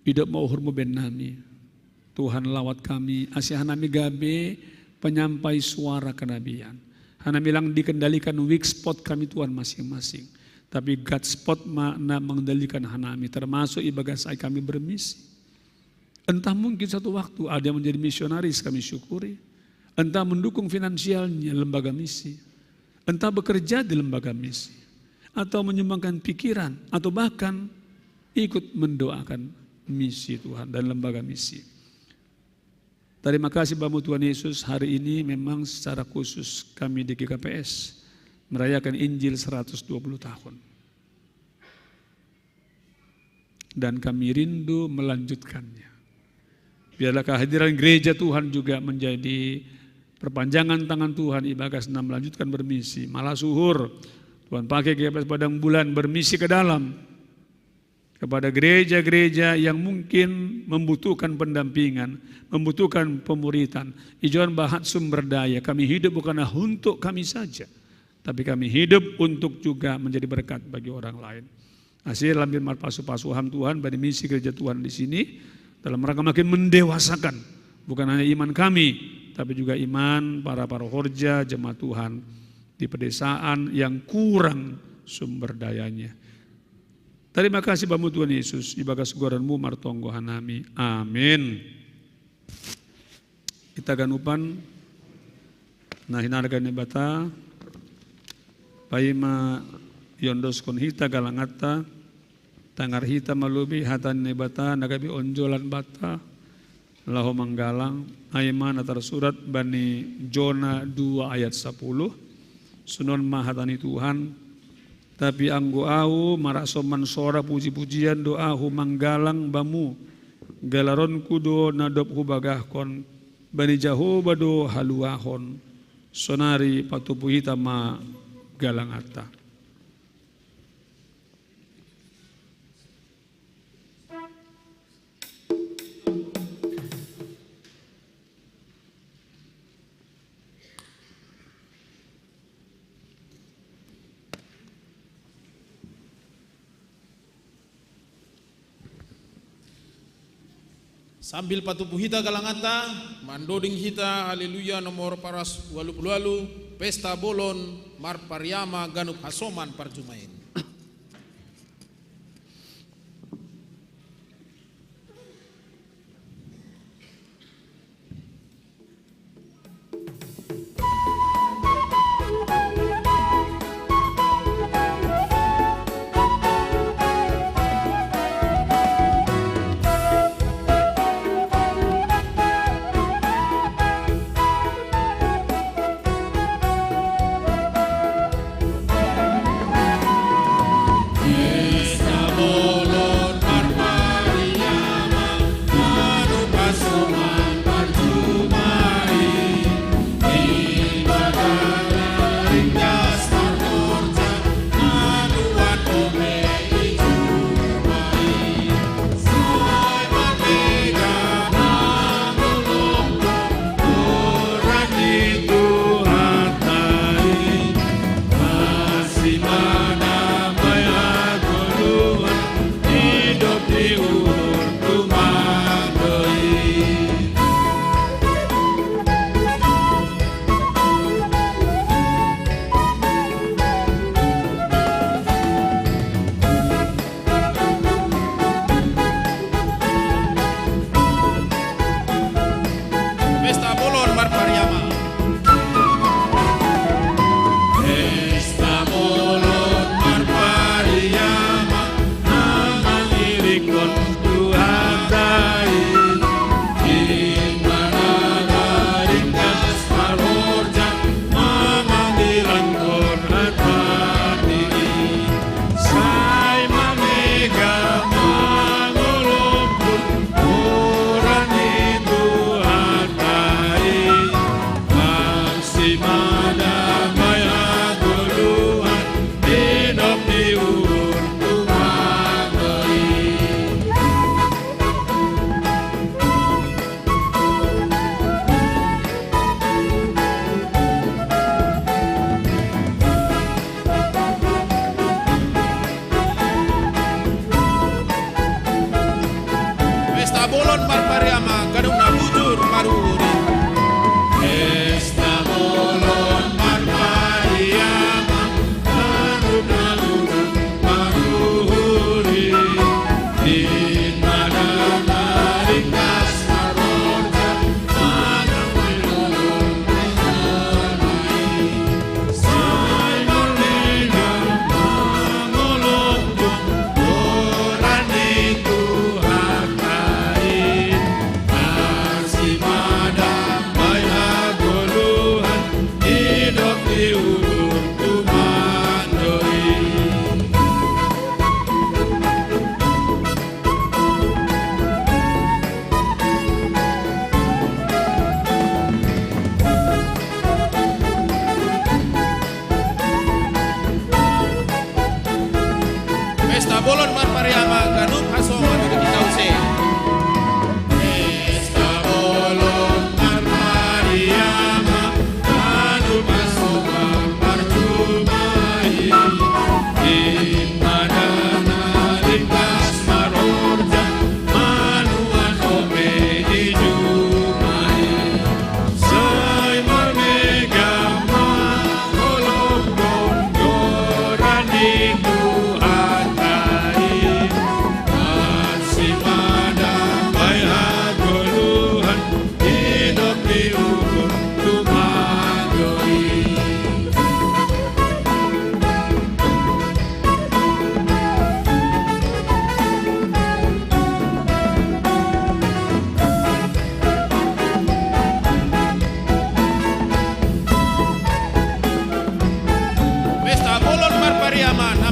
hidup mau hurmu ben nami. Tuhan lawat kami. Asyik hanami gabe penyampai suara kenabian. Hanami lang dikendalikan weak spot kami Tuhan masing-masing. Tapi God spot makna mengendalikan hanami. Termasuk ibadah saya kami bermisi. Entah mungkin satu waktu ada yang menjadi misionaris kami syukuri. Entah mendukung finansialnya lembaga misi. Entah bekerja di lembaga misi. Atau menyumbangkan pikiran. Atau bahkan ikut mendoakan misi Tuhan dan lembaga misi. Terima kasih Bapak Tuhan Yesus, hari ini memang secara khusus kami di GKPS merayakan Injil 120 tahun. Dan kami rindu melanjutkannya. Biarlah kehadiran gereja Tuhan juga menjadi perpanjangan tangan Tuhan Ibagas 6 melanjutkan bermisi. Malah suhur Tuhan pakai GKPS Padang Bulan bermisi ke dalam kepada gereja-gereja yang mungkin membutuhkan pendampingan, membutuhkan pemuritan. Ijuan bahat sumber daya. Kami hidup bukanlah untuk kami saja, tapi kami hidup untuk juga menjadi berkat bagi orang lain. Hasil lambir marpasu-pasuham Tuhan pada misi gereja Tuhan di sini dalam rangka makin mendewasakan bukan hanya iman kami, tapi juga iman para horja jemaat Tuhan di pedesaan yang kurang sumber dayanya. Terima kasih Bapak Tuhan Yesus, ibadah syukuranmu martonggo hanami. Amin. ita ganupan na hinarga ni bata paima yondos kon hita galangata tangar hita malubi hatan ni bata nagabi onjolan bata laho manggalang ayman atar surat bani Jona 2 ayat 10 sunon mahatani Tuhan tapi anggo au marasoman sora puji-pujian doahu manggalang bamu galaron kudo nadop hubagahkon bani Jahoba do haluahon sonari patupu hita ma galangata. Sambil patupu hita galangata, mandoding hita haleluya nomor paras walu pesta bolon mar pariama ganup hasoman parjumain.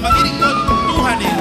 Makinig ko Tuhan eh.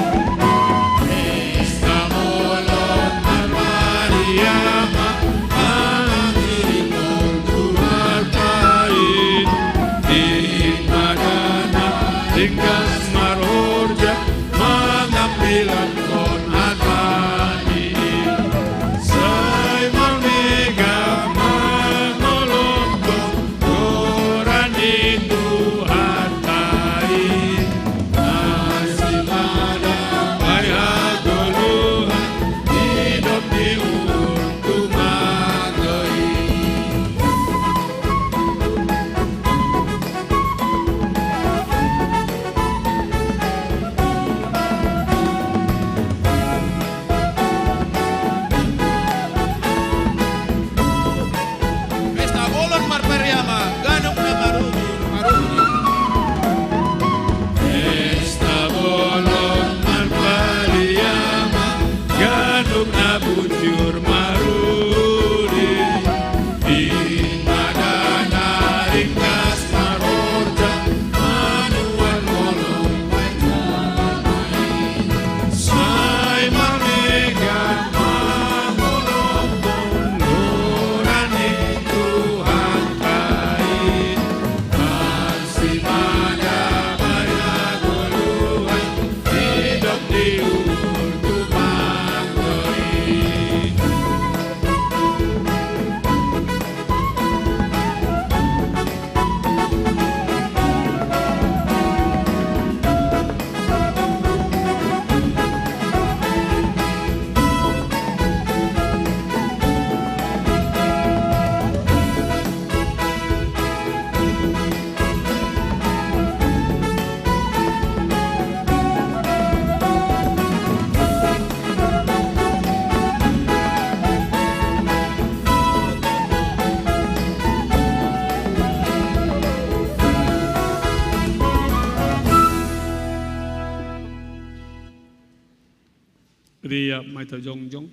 Ria mai terjongjong.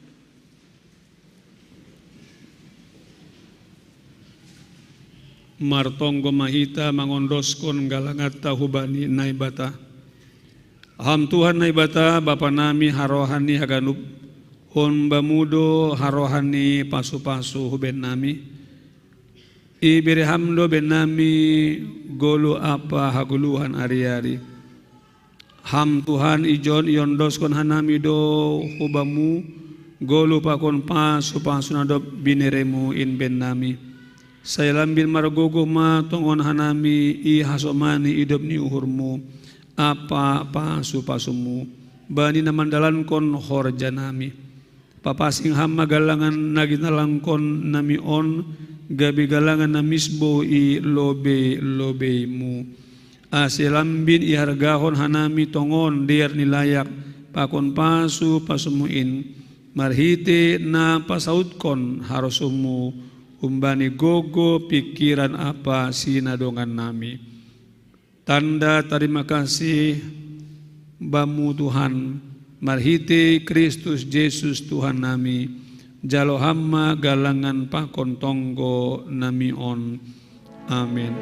Martonggo mahita mangondoskon galangata hubani naibata. Ham Tuhan naibata Bapa nami harohani haganup. Hon bamudo harohani pasu-pasu huben nami. Ibere hamdo ben nami golu apa haguluhan ari-ari. Ham Tuhan ijon yondoskon hanami do hubamu golu pakon pasu-pasu nado bineremu in ben nami. Saya lambil margogo ma tongon hanami I hasomani idop ni uhurmu apa pasu-pasumu bani namandalan kon horja nami. Papasing hamma galangan naginalang kon nami on gabi galangan namisbo I lobe-lobemu. Asilambin ihargahon hanami tongon diar nilayak pakon pasu-pasumuin marhite na pasautkon harusumu umbani gogo pikiran apa sinadongan nami. Tanda terima kasih bamu Tuhan marhite Kristus Yesus Tuhan nami jalo hamma galangan pakon tonggo nami on. Amin.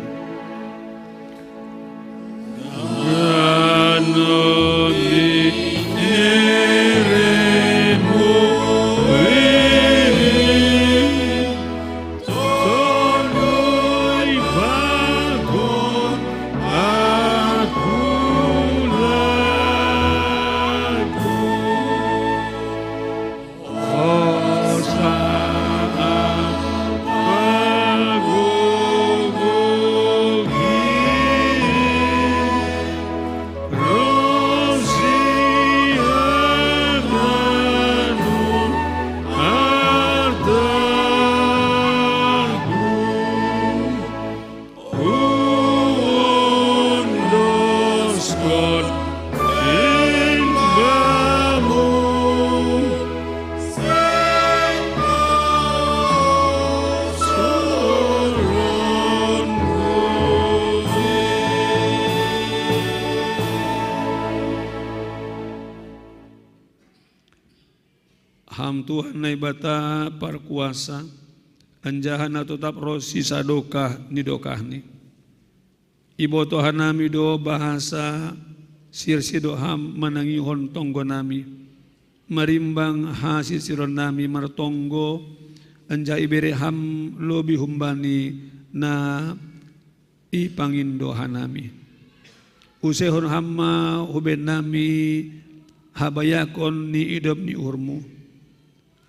Ham Tuhan naibata parkuasa anjahana tetap rosi sadokah nidokah ni. Ibo Tuhan nami do bahasa sirsi doham manangihon tonggo nami, marimbang hasil siron nami martonggo, anja ibereham lobi humbani na ipangindohan nami. Usehon hamma huben nami habayakon ni idop ni urmu,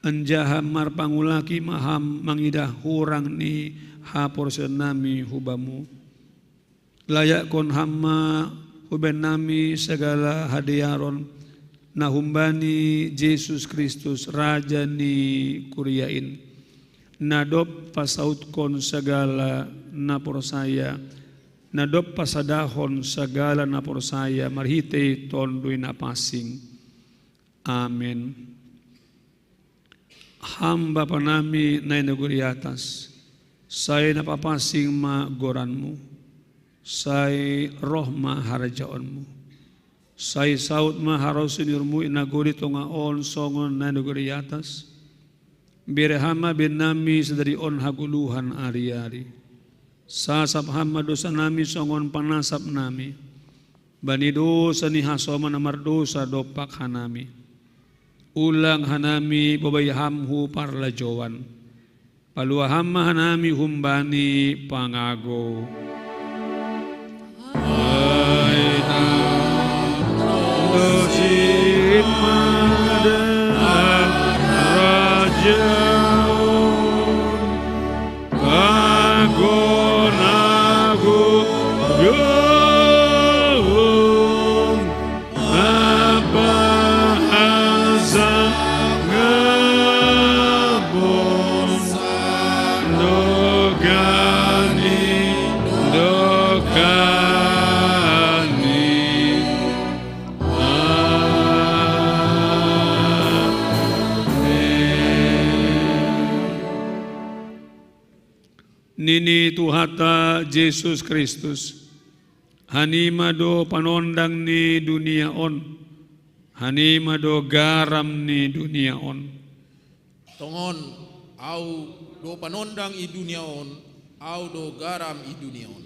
anja hamar pangulaki maham mangidah hurang ni haporsen nami hubamu. Layak kon hamma huben nami segala hadiaron na humbani Yesus Kristus Raja ni kuriain. Nadop pasaut kon segala napor saya, nadop pasadahon segala napor saya, marhite tondui napasing. Amin. Hamba panami na negeri atas, saya napapasing ma goranmu, saya roh ma harajaonmu, saya saut ma harosinirmu inaguri tongaon songon na negeri atas. Birehama bin nami sedari on haguluhan ari-ari. Sasap hama dosa nami songon panasap nami. Bani dosa ni hasoma namar dosa dopak hanami. Ulang hanami babay hamhu parlajowan. Palua hama hanami humbani pangago. Aina dosit madan raja. Nini Tuhata Yesus Kristus, hanimado panondang ni dunia on, hanimado garam ni dunia on. Tongon au do panondang i dunia on, au do garam i dunia on.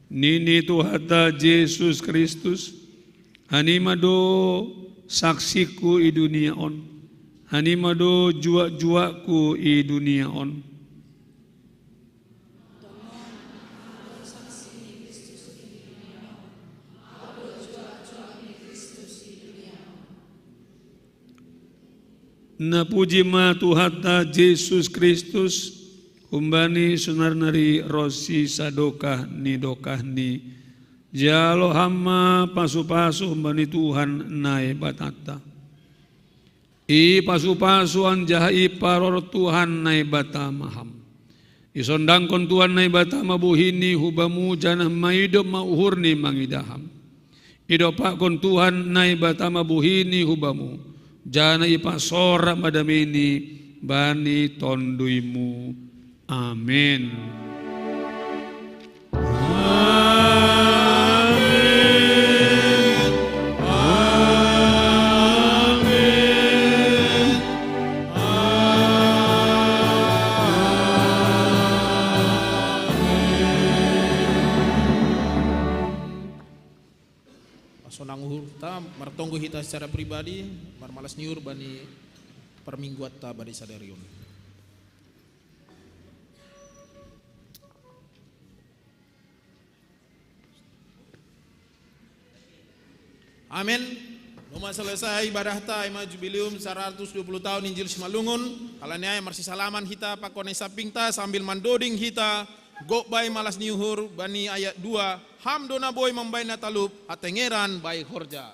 Nini Tuhata Yesus Kristus, hanimado saksiku i dunia on, hanimado juak-juakku i dunia on. Na puji ma Tuhata Yesus Kristus humbani sunarnari rosi sadokah ni jalo hamma pasu-pasu humbani Tuhan nai batata i pasu-pasu anjahai paror Tuhan nai batamaham isondang kon Tuhan nai batama buhini hubamu janah maidop mauhurni mangidaham idopak kon Tuhan nai batama buhini hubamu jana ipasora madamini bani tonduimu. Amin. Amin. Amin. Sonang uhur ta martonggo hita secara pribadi, marmalas niur bani permingguat ta bani sadarion. Amin. Numa selesai ibadah ta ima jubilium 120 tahun Injil Simalungun. Kalanya marsi salaman hita pakone saping ta sambil mandoding hita gok bay malas niuhur bani ayat 2 hamdona boy membayna talup atengeran bay horja.